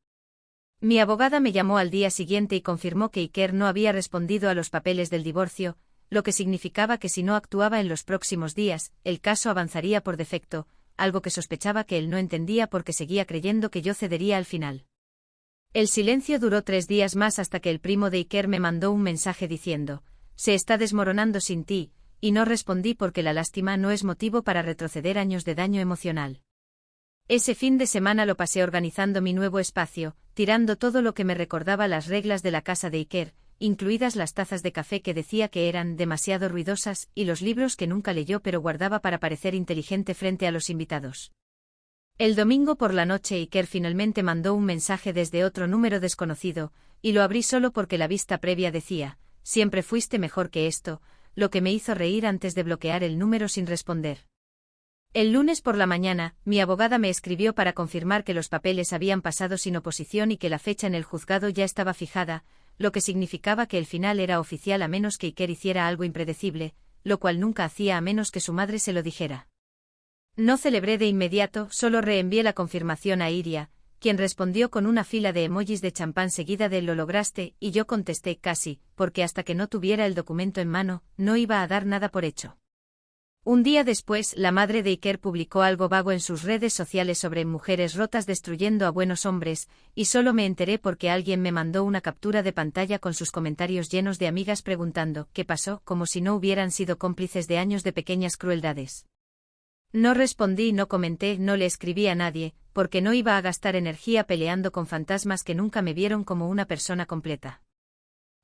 Mi abogada me llamó al día siguiente y confirmó que Iker no había respondido a los papeles del divorcio, lo que significaba que si no actuaba en los próximos días, el caso avanzaría por defecto, algo que sospechaba que él no entendía porque seguía creyendo que yo cedería al final. El silencio duró 3 días más hasta que el primo de Iker me mandó un mensaje diciendo, se está desmoronando sin ti, y no respondí porque la lástima no es motivo para retroceder años de daño emocional. Ese fin de semana lo pasé organizando mi nuevo espacio, tirando todo lo que me recordaba las reglas de la casa de Iker, incluidas las tazas de café que decía que eran demasiado ruidosas y los libros que nunca leyó pero guardaba para parecer inteligente frente a los invitados. El domingo por la noche Iker finalmente mandó un mensaje desde otro número desconocido, y lo abrí solo porque la vista previa decía, siempre fuiste mejor que esto, lo que me hizo reír antes de bloquear el número sin responder. El lunes por la mañana, mi abogada me escribió para confirmar que los papeles habían pasado sin oposición y que la fecha en el juzgado ya estaba fijada, lo que significaba que el final era oficial a menos que Iker hiciera algo impredecible, lo cual nunca hacía a menos que su madre se lo dijera. No celebré de inmediato, solo reenvié la confirmación a Iria, quien respondió con una fila de emojis de champán seguida de lo lograste, y yo contesté casi, porque hasta que no tuviera el documento en mano, no iba a dar nada por hecho. Un día después, la madre de Iker publicó algo vago en sus redes sociales sobre mujeres rotas destruyendo a buenos hombres, y solo me enteré porque alguien me mandó una captura de pantalla con sus comentarios llenos de amigas preguntando qué pasó, como si no hubieran sido cómplices de años de pequeñas crueldades. No respondí, no comenté, no le escribí a nadie, porque no iba a gastar energía peleando con fantasmas que nunca me vieron como una persona completa.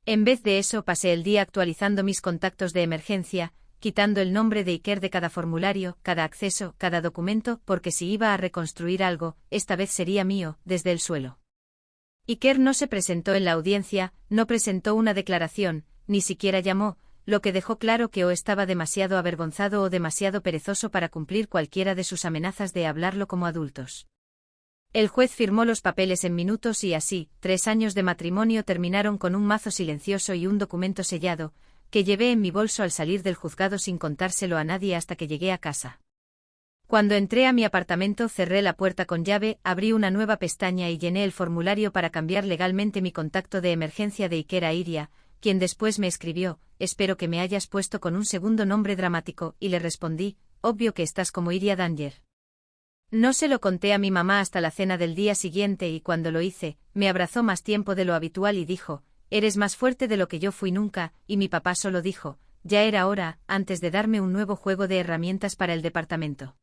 En vez de eso pasé el día actualizando mis contactos de emergencia, quitando el nombre de Iker de cada formulario, cada acceso, cada documento, porque si iba a reconstruir algo, esta vez sería mío, desde el suelo. Iker no se presentó en la audiencia, no presentó una declaración, ni siquiera llamó, lo que dejó claro que o estaba demasiado avergonzado o demasiado perezoso para cumplir cualquiera de sus amenazas de hablarlo como adultos. El juez firmó los papeles en minutos y así, 3 años de matrimonio terminaron con un mazo silencioso y un documento sellado, que llevé en mi bolso al salir del juzgado sin contárselo a nadie hasta que llegué a casa. Cuando entré a mi apartamento cerré la puerta con llave, abrí una nueva pestaña y llené el formulario para cambiar legalmente mi contacto de emergencia de Iker a Iria, quien después me escribió, espero que me hayas puesto con un segundo nombre dramático, y le respondí, obvio que estás como Iria Danger. No se lo conté a mi mamá hasta la cena del día siguiente y cuando lo hice, me abrazó más tiempo de lo habitual y dijo, eres más fuerte de lo que yo fui nunca, y mi papá solo dijo, ya era hora, antes de darme un nuevo juego de herramientas para el departamento.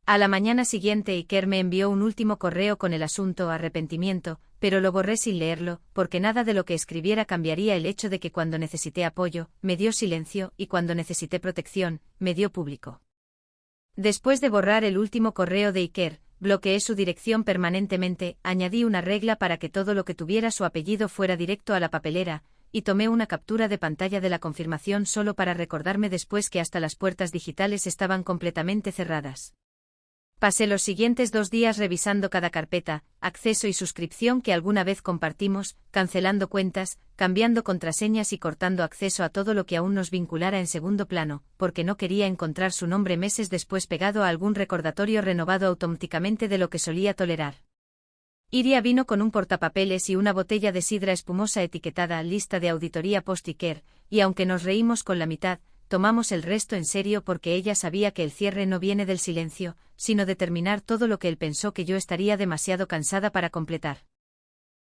A la mañana siguiente Iker me envió un último correo con el asunto arrepentimiento, pero lo borré sin leerlo, porque nada de lo que escribiera cambiaría el hecho de que cuando necesité apoyo, me dio silencio, y cuando necesité protección, me dio público. Después de borrar el último correo de Iker, bloqueé su dirección permanentemente, añadí una regla para que todo lo que tuviera su apellido fuera directo a la papelera, y tomé una captura de pantalla de la confirmación solo para recordarme después que hasta las puertas digitales estaban completamente cerradas. Pasé los siguientes 2 días revisando cada carpeta, acceso y suscripción que alguna vez compartimos, cancelando cuentas, cambiando contraseñas y cortando acceso a todo lo que aún nos vinculara en segundo plano, porque no quería encontrar su nombre meses después pegado a algún recordatorio renovado automáticamente de lo que solía tolerar. Iria vino con un portapapeles y una botella de sidra espumosa etiquetada lista de auditoría post-Iker, y aunque nos reímos con la mitad, tomamos el resto en serio porque ella sabía que el cierre no viene del silencio, sino de terminar todo lo que él pensó que yo estaría demasiado cansada para completar.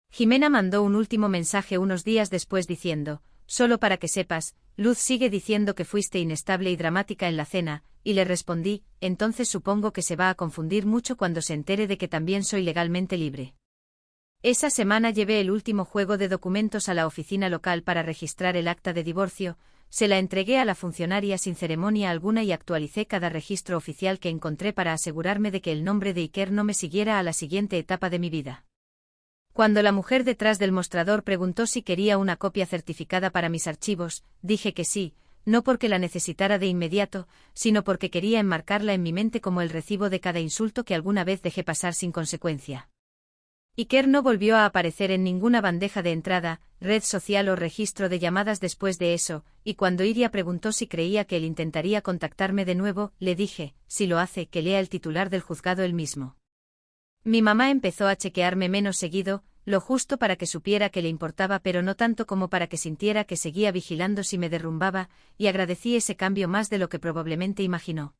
Jimena mandó un último mensaje unos días después diciendo, solo para que sepas, Luz sigue diciendo que fuiste inestable y dramática en la cena, y le respondí, entonces supongo que se va a confundir mucho cuando se entere de que también soy legalmente libre. Esa semana llevé el último juego de documentos a la oficina local para registrar el acta de divorcio, se la entregué a la funcionaria sin ceremonia alguna y actualicé cada registro oficial que encontré para asegurarme de que el nombre de Iker no me siguiera a la siguiente etapa de mi vida. Cuando la mujer detrás del mostrador preguntó si quería una copia certificada para mis archivos, dije que sí, no porque la necesitara de inmediato, sino porque quería enmarcarla en mi mente como el recibo de cada insulto que alguna vez dejé pasar sin consecuencia. Iker no volvió a aparecer en ninguna bandeja de entrada, red social o registro de llamadas después de eso, y cuando Iria preguntó si creía que él intentaría contactarme de nuevo, le dije, si lo hace, que lea el titular del juzgado él mismo. Mi mamá empezó a chequearme menos seguido, lo justo para que supiera que le importaba pero no tanto como para que sintiera que seguía vigilando si me derrumbaba, y agradecí ese cambio más de lo que probablemente imaginó.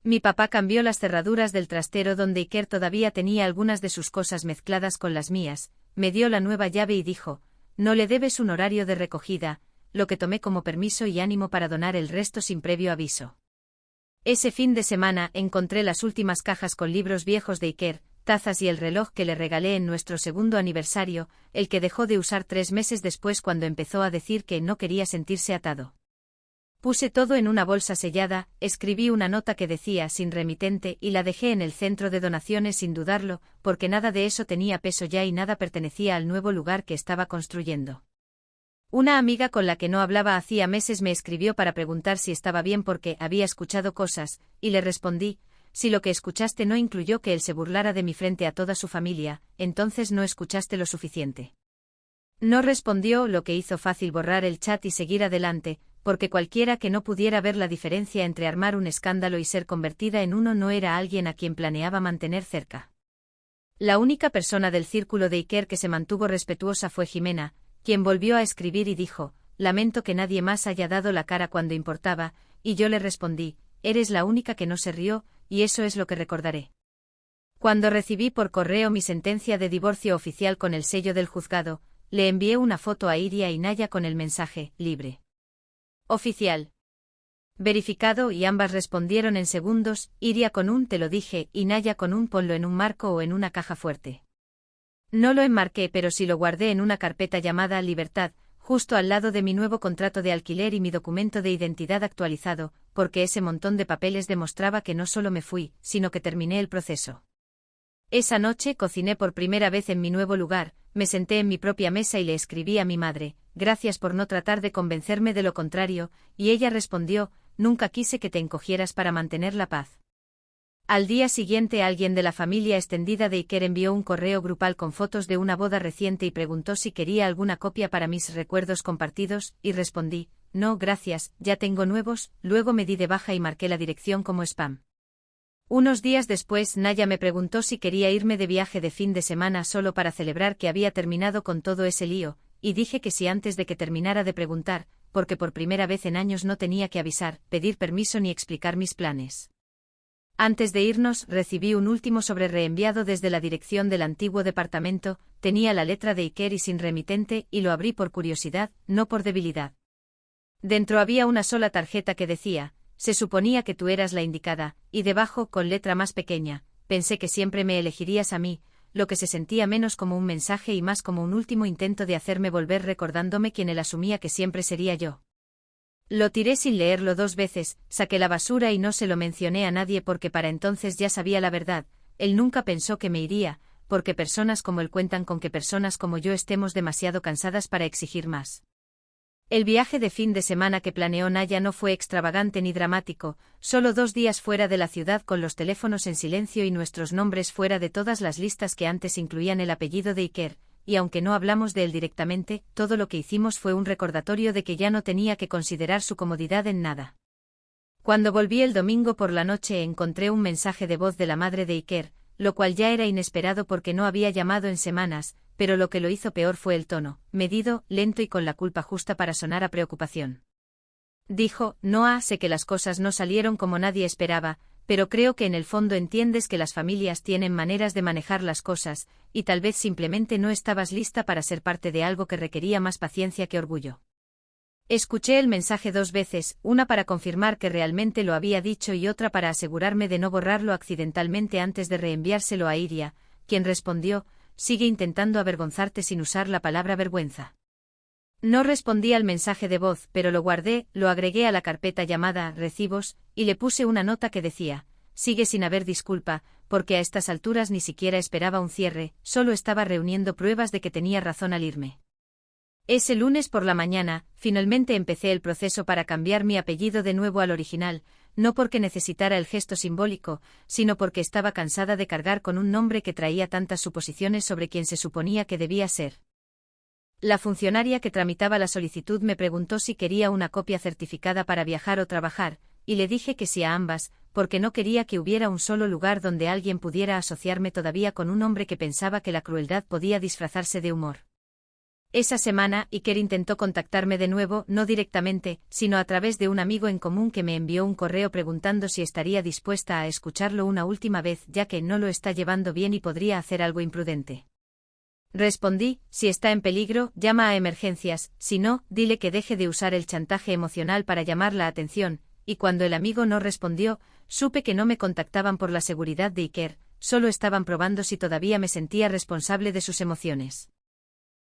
Mi papá cambió las cerraduras del trastero donde Iker todavía tenía algunas de sus cosas mezcladas con las mías, me dio la nueva llave y dijo, no le debes un horario de recogida, lo que tomé como permiso y ánimo para donar el resto sin previo aviso. Ese fin de semana encontré las últimas cajas con libros viejos de Iker, tazas y el reloj que le regalé en nuestro segundo aniversario, el que dejó de usar 3 meses después cuando empezó a decir que no quería sentirse atado. Puse todo en una bolsa sellada, escribí una nota que decía sin remitente y la dejé en el centro de donaciones sin dudarlo, porque nada de eso tenía peso ya y nada pertenecía al nuevo lugar que estaba construyendo. Una amiga con la que no hablaba hacía meses me escribió para preguntar si estaba bien porque había escuchado cosas, y le respondí, si lo que escuchaste no incluyó que él se burlara de mí frente a toda su familia, entonces no escuchaste lo suficiente. No respondió, lo que hizo fácil borrar el chat y seguir adelante, porque cualquiera que no pudiera ver la diferencia entre armar un escándalo y ser convertida en uno no era alguien a quien planeaba mantener cerca. La única persona del círculo de Iker que se mantuvo respetuosa fue Jimena, quien volvió a escribir y dijo, lamento que nadie más haya dado la cara cuando importaba, y yo le respondí, eres la única que no se rió, y eso es lo que recordaré. Cuando recibí por correo mi sentencia de divorcio oficial con el sello del juzgado, le envié una foto a Iria y Naya con el mensaje, libre. Oficial. Verificado y ambas respondieron en segundos, Iria con un te lo dije y Naya con un ponlo en un marco o en una caja fuerte. No lo enmarqué pero sí lo guardé en una carpeta llamada Libertad, justo al lado de mi nuevo contrato de alquiler y mi documento de identidad actualizado, porque ese montón de papeles demostraba que no solo me fui, sino que terminé el proceso. Esa noche cociné por primera vez en mi nuevo lugar, me senté en mi propia mesa y le escribí a mi madre, gracias por no tratar de convencerme de lo contrario, y ella respondió, nunca quise que te encogieras para mantener la paz. Al día siguiente alguien de la familia extendida de Iker envió un correo grupal con fotos de una boda reciente y preguntó si quería alguna copia para mis recuerdos compartidos, y respondí, no gracias, ya tengo nuevos, luego me di de baja y marqué la dirección como spam. Unos días después Naya me preguntó si quería irme de viaje de fin de semana solo para celebrar que había terminado con todo ese lío, y dije que sí antes de que terminara de preguntar, porque por primera vez en años no tenía que avisar, pedir permiso ni explicar mis planes. Antes de irnos, recibí un último sobre reenviado desde la dirección del antiguo departamento, tenía la letra de Iker y sin remitente, y lo abrí por curiosidad, no por debilidad. Dentro había una sola tarjeta que decía, se suponía que tú eras la indicada, y debajo, con letra más pequeña, pensé que siempre me elegirías a mí, lo que se sentía menos como un mensaje y más como un último intento de hacerme volver recordándome quien él asumía que siempre sería yo. Lo tiré sin leerlo 2 veces, saqué la basura y no se lo mencioné a nadie porque para entonces ya sabía la verdad, él nunca pensó que me iría, porque personas como él cuentan con que personas como yo estemos demasiado cansadas para exigir más. El viaje de fin de semana que planeó Naya no fue extravagante ni dramático, solo 2 días fuera de la ciudad con los teléfonos en silencio y nuestros nombres fuera de todas las listas que antes incluían el apellido de Iker, y aunque no hablamos de él directamente, todo lo que hicimos fue un recordatorio de que ya no tenía que considerar su comodidad en nada. Cuando volví el domingo por la noche encontré un mensaje de voz de la madre de Iker, lo cual ya era inesperado porque no había llamado en semanas, pero lo que lo hizo peor fue el tono, medido, lento y con la culpa justa para sonar a preocupación. Dijo, Noah, sé que las cosas no salieron como nadie esperaba, pero creo que en el fondo entiendes que las familias tienen maneras de manejar las cosas, y tal vez simplemente no estabas lista para ser parte de algo que requería más paciencia que orgullo. Escuché el mensaje 2 veces, una para confirmar que realmente lo había dicho y otra para asegurarme de no borrarlo accidentalmente antes de reenviárselo a Iria, quien respondió, sigue intentando avergonzarte sin usar la palabra vergüenza. No respondí al mensaje de voz, pero lo guardé, lo agregué a la carpeta llamada Recibos, y le puse una nota que decía: sigue sin haber disculpa, porque a estas alturas ni siquiera esperaba un cierre, solo estaba reuniendo pruebas de que tenía razón al irme. Ese lunes por la mañana, finalmente empecé el proceso para cambiar mi apellido de nuevo al original, no porque necesitara el gesto simbólico, sino porque estaba cansada de cargar con un nombre que traía tantas suposiciones sobre quien se suponía que debía ser. La funcionaria que tramitaba la solicitud me preguntó si quería una copia certificada para viajar o trabajar, y le dije que sí a ambas, porque no quería que hubiera un solo lugar donde alguien pudiera asociarme todavía con un hombre que pensaba que la crueldad podía disfrazarse de humor. Esa semana, Iker intentó contactarme de nuevo, no directamente, sino a través de un amigo en común que me envió un correo preguntando si estaría dispuesta a escucharlo una última vez, ya que no lo está llevando bien y podría hacer algo imprudente. Respondí: si está en peligro, llama a emergencias, si no, dile que deje de usar el chantaje emocional para llamar la atención, y cuando el amigo no respondió, supe que no me contactaban por la seguridad de Iker, solo estaban probando si todavía me sentía responsable de sus emociones.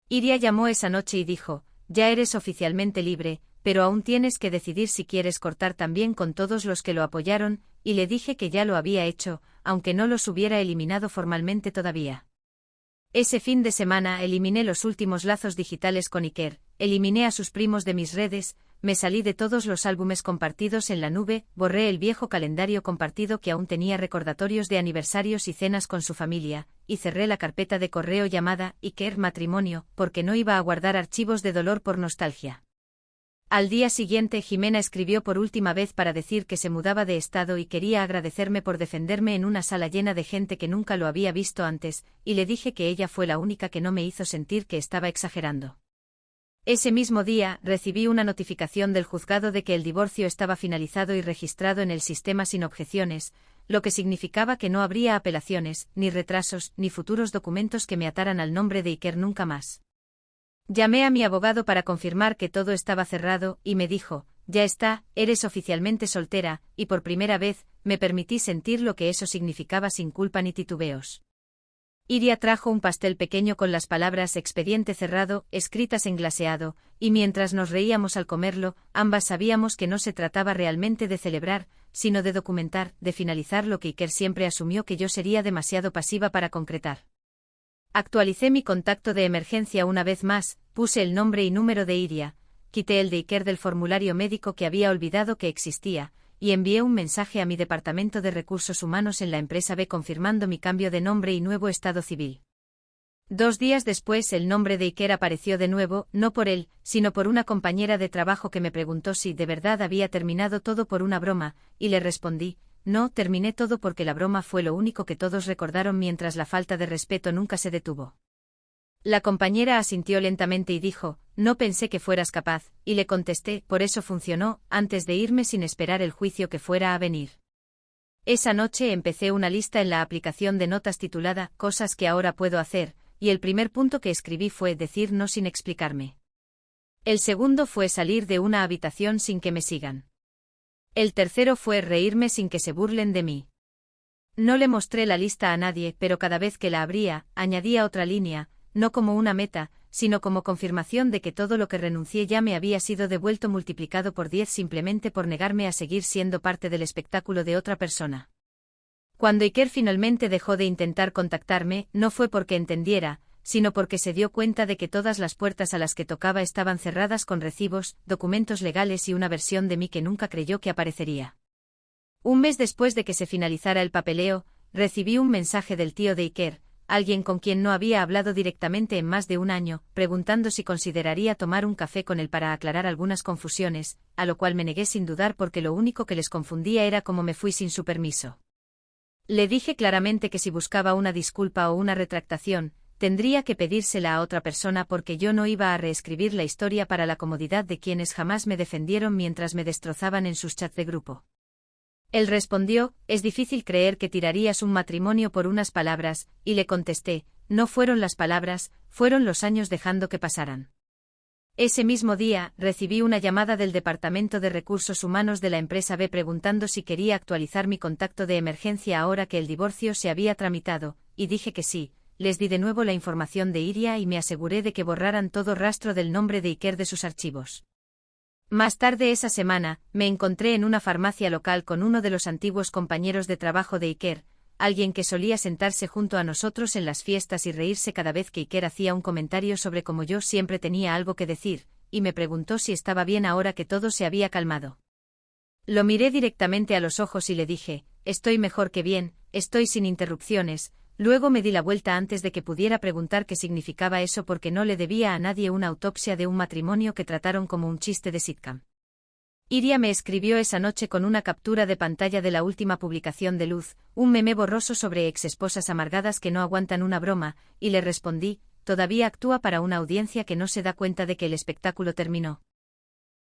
Iria llamó esa noche y dijo: ya eres oficialmente libre, pero aún tienes que decidir si quieres cortar también con todos los que lo apoyaron, y le dije que ya lo había hecho, aunque no los hubiera eliminado formalmente todavía. Ese fin de semana eliminé los últimos lazos digitales con Iker, eliminé a sus primos de mis redes, me salí de todos los álbumes compartidos en la nube, borré el viejo calendario compartido que aún tenía recordatorios de aniversarios y cenas con su familia, y cerré la carpeta de correo llamada Iker Matrimonio, porque no iba a guardar archivos de dolor por nostalgia. Al día siguiente Jimena escribió por última vez para decir que se mudaba de estado y quería agradecerme por defenderme en una sala llena de gente que nunca lo había visto antes, y le dije que ella fue la única que no me hizo sentir que estaba exagerando. Ese mismo día, recibí una notificación del juzgado de que el divorcio estaba finalizado y registrado en el sistema sin objeciones, lo que significaba que no habría apelaciones, ni retrasos, ni futuros documentos que me ataran al nombre de Iker nunca más. Llamé a mi abogado para confirmar que todo estaba cerrado, y me dijo: ya está, eres oficialmente soltera, y por primera vez, me permití sentir lo que eso significaba sin culpa ni titubeos. Iria trajo un pastel pequeño con las palabras expediente cerrado, escritas en glaseado, y mientras nos reíamos al comerlo, ambas sabíamos que no se trataba realmente de celebrar, sino de documentar, de finalizar lo que Iker siempre asumió que yo sería demasiado pasiva para concretar. Actualicé mi contacto de emergencia una vez más, puse el nombre y número de Iria, quité el de Iker del formulario médico que había olvidado que existía, y envié un mensaje a mi departamento de recursos humanos en la empresa B confirmando mi cambio de nombre y nuevo estado civil. 2 días después el nombre de Iker apareció de nuevo, no por él, sino por una compañera de trabajo que me preguntó si de verdad había terminado todo por una broma, y le respondí: no, terminé todo porque la broma fue lo único que todos recordaron mientras la falta de respeto nunca se detuvo. La compañera asintió lentamente y dijo: no pensé que fueras capaz, y le contesté: por eso funcionó, antes de irme sin esperar el juicio que fuera a venir. Esa noche empecé una lista en la aplicación de notas titulada Cosas que ahora puedo hacer, y el primer punto que escribí fue decir no sin explicarme. El segundo fue salir de una habitación sin que me sigan. El tercero fue reírme sin que se burlen de mí. No le mostré la lista a nadie, pero cada vez que la abría, añadía otra línea, no como una meta, sino como confirmación de que todo lo que renuncié ya me había sido devuelto multiplicado por 10 simplemente por negarme a seguir siendo parte del espectáculo de otra persona. Cuando Iker finalmente dejó de intentar contactarme, no fue porque entendiera, sino porque se dio cuenta de que todas las puertas a las que tocaba estaban cerradas con recibos, documentos legales y una versión de mí que nunca creyó que aparecería. Un mes después de que se finalizara el papeleo, recibí un mensaje del tío de Iker, alguien con quien no había hablado directamente en más de un año, preguntando si consideraría tomar un café con él para aclarar algunas confusiones, a lo cual me negué sin dudar porque lo único que les confundía era cómo me fui sin su permiso. Le dije claramente que si buscaba una disculpa o una retractación, tendría que pedírsela a otra persona porque yo no iba a reescribir la historia para la comodidad de quienes jamás me defendieron mientras me destrozaban en sus chats de grupo. Él respondió: es difícil creer que tirarías un matrimonio por unas palabras, y le contesté: no fueron las palabras, fueron los años dejando que pasaran. Ese mismo día, recibí una llamada del Departamento de Recursos Humanos de la empresa B preguntando si quería actualizar mi contacto de emergencia ahora que el divorcio se había tramitado, y dije que sí, les di de nuevo la información de Iria y me aseguré de que borraran todo rastro del nombre de Iker de sus archivos. Más tarde esa semana, me encontré en una farmacia local con uno de los antiguos compañeros de trabajo de Iker, alguien que solía sentarse junto a nosotros en las fiestas y reírse cada vez que Iker hacía un comentario sobre cómo yo siempre tenía algo que decir, y me preguntó si estaba bien ahora que todo se había calmado. Lo miré directamente a los ojos y le dije, estoy mejor que bien, estoy sin interrupciones. Luego me di la vuelta antes de que pudiera preguntar qué significaba eso porque no le debía a nadie una autopsia de un matrimonio que trataron como un chiste de sitcom. Iria me escribió esa noche con una captura de pantalla de la última publicación de Luz, un meme borroso sobre exesposas amargadas que no aguantan una broma, y le respondí, todavía actúa para una audiencia que no se da cuenta de que el espectáculo terminó.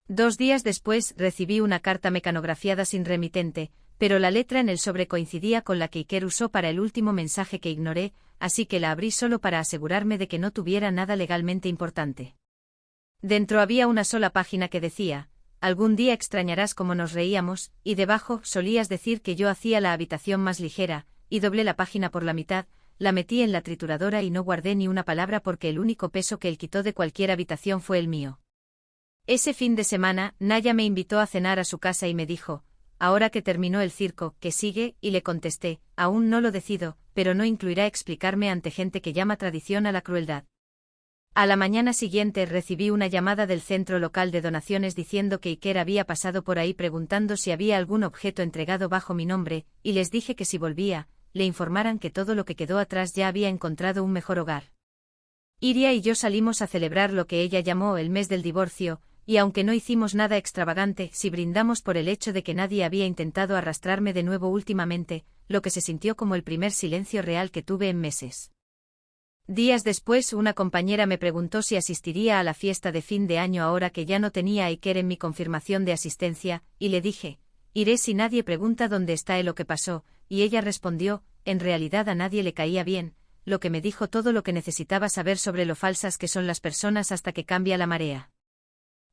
2 días después recibí una carta mecanografiada sin remitente, pero la letra en el sobre coincidía con la que Iker usó para el último mensaje que ignoré, así que la abrí solo para asegurarme de que no tuviera nada legalmente importante. Dentro había una sola página que decía, algún día extrañarás cómo nos reíamos, y debajo solías decir que yo hacía la habitación más ligera, y doblé la página por la mitad, la metí en la trituradora y no guardé ni una palabra porque el único peso que él quitó de cualquier habitación fue el mío. Ese fin de semana, Naya me invitó a cenar a su casa y me dijo, ahora que terminó el circo, ¿qué sigue? Y le contesté, aún no lo decido, pero no incluirá explicarme ante gente que llama tradición a la crueldad. A la mañana siguiente recibí una llamada del centro local de donaciones diciendo que Iker había pasado por ahí preguntando si había algún objeto entregado bajo mi nombre, y les dije que si volvía, le informaran que todo lo que quedó atrás ya había encontrado un mejor hogar. Iria y yo salimos a celebrar lo que ella llamó el mes del divorcio, y aunque no hicimos nada extravagante, sí brindamos por el hecho de que nadie había intentado arrastrarme de nuevo últimamente, lo que se sintió como el primer silencio real que tuve en meses. Días después una compañera me preguntó si asistiría a la fiesta de fin de año ahora que ya no tenía a Iker en mi confirmación de asistencia, y le dije, iré si nadie pregunta dónde está él o qué pasó, y ella respondió, en realidad a nadie le caía bien, lo que me dijo todo lo que necesitaba saber sobre lo falsas que son las personas hasta que cambia la marea.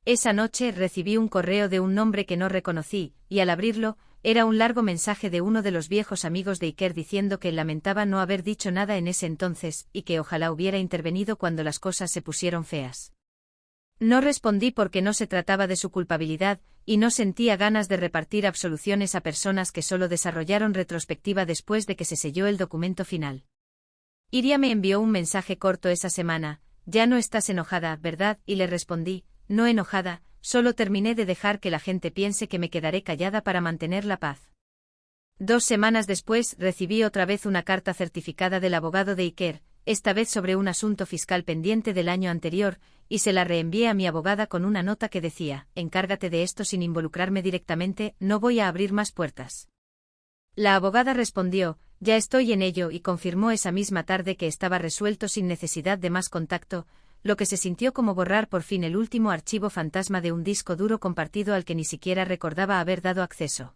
Esa noche recibí un correo de un nombre que no reconocí, y al abrirlo, era un largo mensaje de uno de los viejos amigos de Iker diciendo que lamentaba no haber dicho nada en ese entonces, y que ojalá hubiera intervenido cuando las cosas se pusieron feas. No respondí porque no se trataba de su culpabilidad, y no sentía ganas de repartir absoluciones a personas que solo desarrollaron retrospectiva después de que se selló el documento final. Iria me envió un mensaje corto esa semana, ya no estás enojada, ¿verdad? Y le respondí, no enojada, solo terminé de dejar que la gente piense que me quedaré callada para mantener la paz. 2 semanas después recibí otra vez una carta certificada del abogado de Iker, esta vez sobre un asunto fiscal pendiente del año anterior, y se la reenvié a mi abogada con una nota que decía, encárgate de esto sin involucrarme directamente, no voy a abrir más puertas. La abogada respondió, ya estoy en ello y confirmó esa misma tarde que estaba resuelto sin necesidad de más contacto, lo que se sintió como borrar por fin el último archivo fantasma de un disco duro compartido al que ni siquiera recordaba haber dado acceso.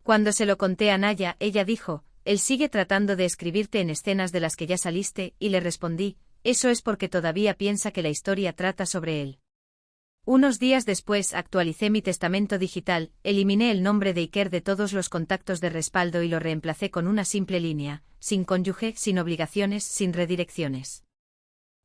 Cuando se lo conté a Naya, ella dijo, él sigue tratando de escribirte en escenas de las que ya saliste, y le respondí, eso es porque todavía piensa que la historia trata sobre él. Unos días después actualicé mi testamento digital, eliminé el nombre de Iker de todos los contactos de respaldo y lo reemplacé con una simple línea, sin cónyuge, sin obligaciones, sin redirecciones.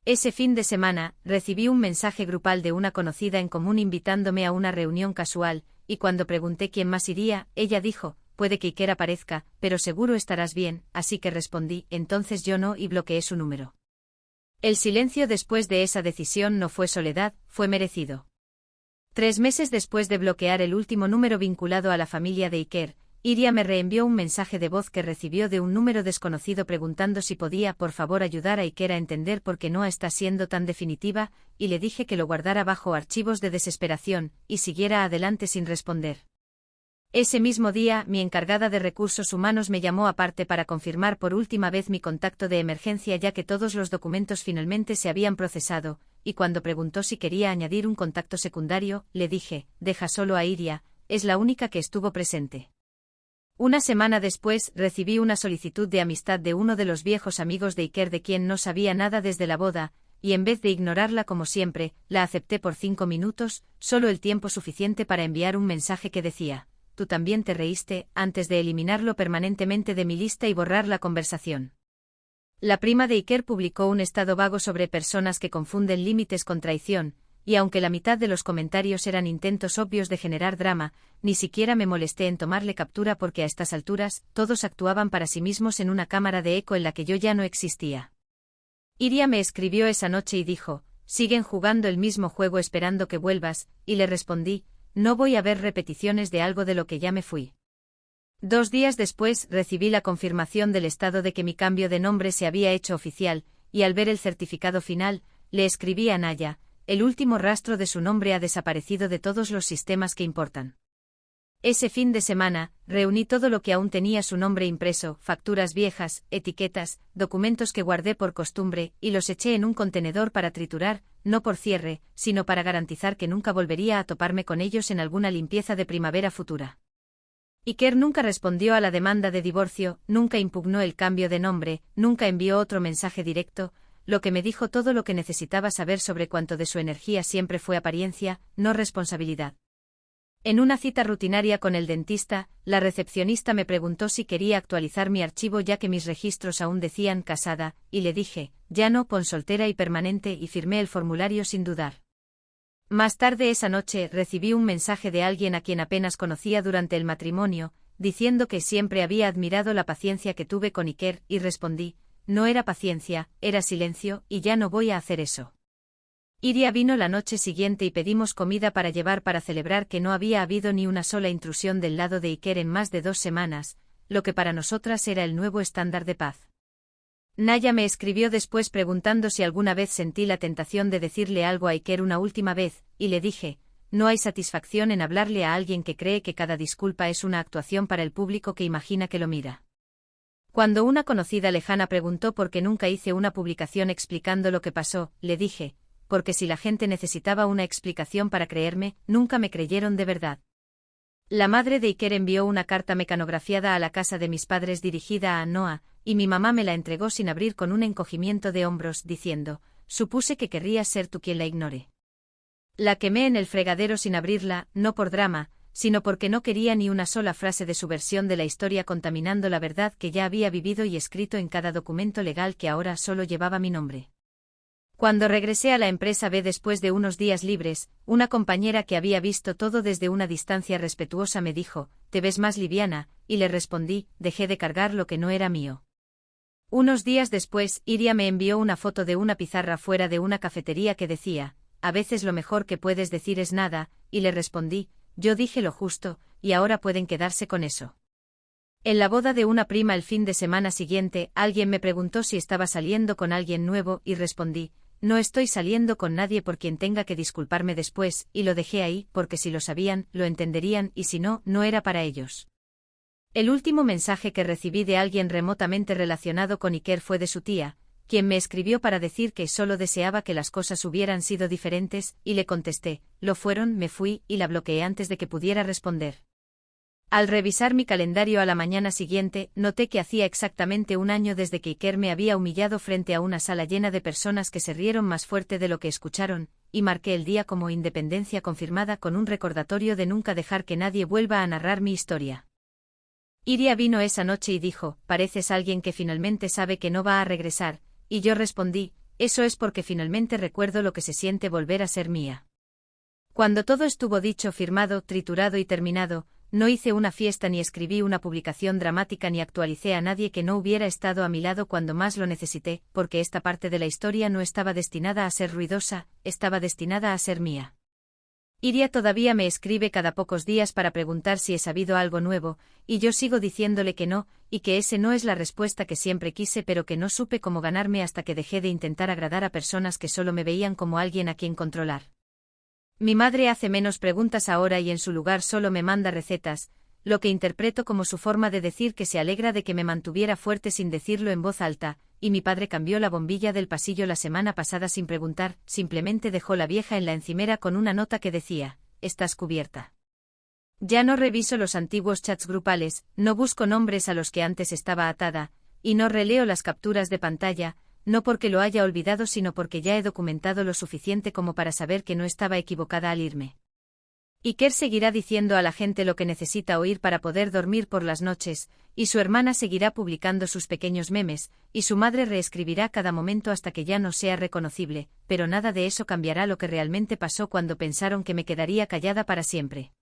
Ese fin de semana, recibí un mensaje grupal de una conocida en común invitándome a una reunión casual, y cuando pregunté quién más iría, ella dijo, puede que Iker aparezca, pero seguro estarás bien, así que respondí, entonces yo no, y bloqueé su número. El silencio después de esa decisión no fue soledad, fue merecido. 3 meses después de bloquear el último número vinculado a la familia de Iker, Iria me reenvió un mensaje de voz que recibió de un número desconocido preguntando si podía por favor ayudar a Iker a entender por qué no está siendo tan definitiva, y le dije que lo guardara bajo archivos de desesperación, y siguiera adelante sin responder. Ese mismo día, mi encargada de recursos humanos me llamó aparte para confirmar por última vez mi contacto de emergencia ya que todos los documentos finalmente se habían procesado, y cuando preguntó si quería añadir un contacto secundario, le dije, deja solo a Iria, es la única que estuvo presente. Una semana después, recibí una solicitud de amistad de uno de los viejos amigos de Iker de quien no sabía nada desde la boda, y en vez de ignorarla como siempre, la acepté por 5 minutos, solo el tiempo suficiente para enviar un mensaje que decía, tú también te reíste, antes de eliminarlo permanentemente de mi lista y borrar la conversación. La prima de Iker publicó un estado vago sobre personas que confunden límites con traición, y aunque la mitad de los comentarios eran intentos obvios de generar drama, ni siquiera me molesté en tomarle captura porque a estas alturas, todos actuaban para sí mismos en una cámara de eco en la que yo ya no existía. Iria me escribió esa noche y dijo, siguen jugando el mismo juego esperando que vuelvas, y le respondí, no voy a ver repeticiones de algo de lo que ya me fui. 2 días después recibí la confirmación del Estado de que mi cambio de nombre se había hecho oficial, y al ver el certificado final, le escribí a Naya, el último rastro de su nombre ha desaparecido de todos los sistemas que importan. Ese fin de semana, reuní todo lo que aún tenía su nombre impreso, facturas viejas, etiquetas, documentos que guardé por costumbre, y los eché en un contenedor para triturar, no por cierre, sino para garantizar que nunca volvería a toparme con ellos en alguna limpieza de primavera futura. Iker nunca respondió a la demanda de divorcio, nunca impugnó el cambio de nombre, nunca envió otro mensaje directo, lo que me dijo todo lo que necesitaba saber sobre cuánto de su energía siempre fue apariencia, no responsabilidad. En una cita rutinaria con el dentista, la recepcionista me preguntó si quería actualizar mi archivo ya que mis registros aún decían casada, y le dije, ya no, pon soltera y permanente y firmé el formulario sin dudar. Más tarde esa noche recibí un mensaje de alguien a quien apenas conocía durante el matrimonio, diciendo que siempre había admirado la paciencia que tuve con Iker, y respondí, no era paciencia, era silencio, y ya no voy a hacer eso. Iria vino la noche siguiente y pedimos comida para llevar para celebrar que no había habido ni una sola intrusión del lado de Iker en más de 2 semanas, lo que para nosotras era el nuevo estándar de paz. Naya me escribió después preguntando si alguna vez sentí la tentación de decirle algo a Iker una última vez, y le dije, no hay satisfacción en hablarle a alguien que cree que cada disculpa es una actuación para el público que imagina que lo mira. Cuando una conocida lejana preguntó por qué nunca hice una publicación explicando lo que pasó, le dije, porque si la gente necesitaba una explicación para creerme, nunca me creyeron de verdad. La madre de Iker envió una carta mecanografiada a la casa de mis padres dirigida a Noah, y mi mamá me la entregó sin abrir con un encogimiento de hombros, diciendo, supuse que querrías ser tú quien la ignore. La quemé en el fregadero sin abrirla, no por drama, sino porque no quería ni una sola frase de su versión de la historia contaminando la verdad que ya había vivido y escrito en cada documento legal que ahora solo llevaba mi nombre. Cuando regresé a la empresa B después de unos días libres, una compañera que había visto todo desde una distancia respetuosa me dijo, «¿Te ves más liviana?», y le respondí, «Dejé de cargar lo que no era mío». Unos días después, Iria me envió una foto de una pizarra fuera de una cafetería que decía, «A veces lo mejor que puedes decir es nada», y le respondí, «Yo dije lo justo, y ahora pueden quedarse con eso». En la boda de una prima el fin de semana siguiente, alguien me preguntó si estaba saliendo con alguien nuevo, y respondí, «No estoy saliendo con nadie por quien tenga que disculparme después», y lo dejé ahí, porque si lo sabían, lo entenderían, y si no, no era para ellos. El último mensaje que recibí de alguien remotamente relacionado con Iker fue de su tía, quien me escribió para decir que solo deseaba que las cosas hubieran sido diferentes, y le contesté, «Lo fueron», me fui, y la bloqueé antes de que pudiera responder. Al revisar mi calendario a la mañana siguiente, noté que hacía exactamente 1 año desde que Iker me había humillado frente a una sala llena de personas que se rieron más fuerte de lo que escucharon, y marqué el día como independencia confirmada con un recordatorio de nunca dejar que nadie vuelva a narrar mi historia. Iria vino esa noche y dijo, «Pareces alguien que finalmente sabe que no va a regresar», y yo respondí, «Eso es porque finalmente recuerdo lo que se siente volver a ser mía». Cuando todo estuvo dicho, firmado, triturado y terminado, no hice una fiesta ni escribí una publicación dramática ni actualicé a nadie que no hubiera estado a mi lado cuando más lo necesité, porque esta parte de la historia no estaba destinada a ser ruidosa, estaba destinada a ser mía. Iria todavía me escribe cada pocos días para preguntar si he sabido algo nuevo, y yo sigo diciéndole que no, y que ese no es la respuesta que siempre quise pero que no supe cómo ganarme hasta que dejé de intentar agradar a personas que solo me veían como alguien a quien controlar. Mi madre hace menos preguntas ahora y en su lugar solo me manda recetas, lo que interpreto como su forma de decir que se alegra de que me mantuviera fuerte sin decirlo en voz alta, y mi padre cambió la bombilla del pasillo la semana pasada sin preguntar, simplemente dejó la vieja en la encimera con una nota que decía, «Estás cubierta». Ya no reviso los antiguos chats grupales, no busco nombres a los que antes estaba atada, y no releo las capturas de pantalla, no porque lo haya olvidado sino porque ya he documentado lo suficiente como para saber que no estaba equivocada al irme. Iker seguirá diciendo a la gente lo que necesita oír para poder dormir por las noches, y su hermana seguirá publicando sus pequeños memes, y su madre reescribirá cada momento hasta que ya no sea reconocible, pero nada de eso cambiará lo que realmente pasó cuando pensaron que me quedaría callada para siempre.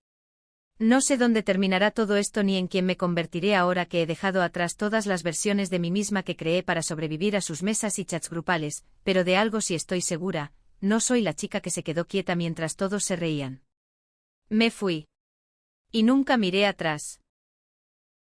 No sé dónde terminará todo esto ni en quién me convertiré ahora que he dejado atrás todas las versiones de mí misma que creé para sobrevivir a sus mesas y chats grupales, pero de algo sí estoy segura, no soy la chica que se quedó quieta mientras todos se reían. Me fui. Y nunca miré atrás.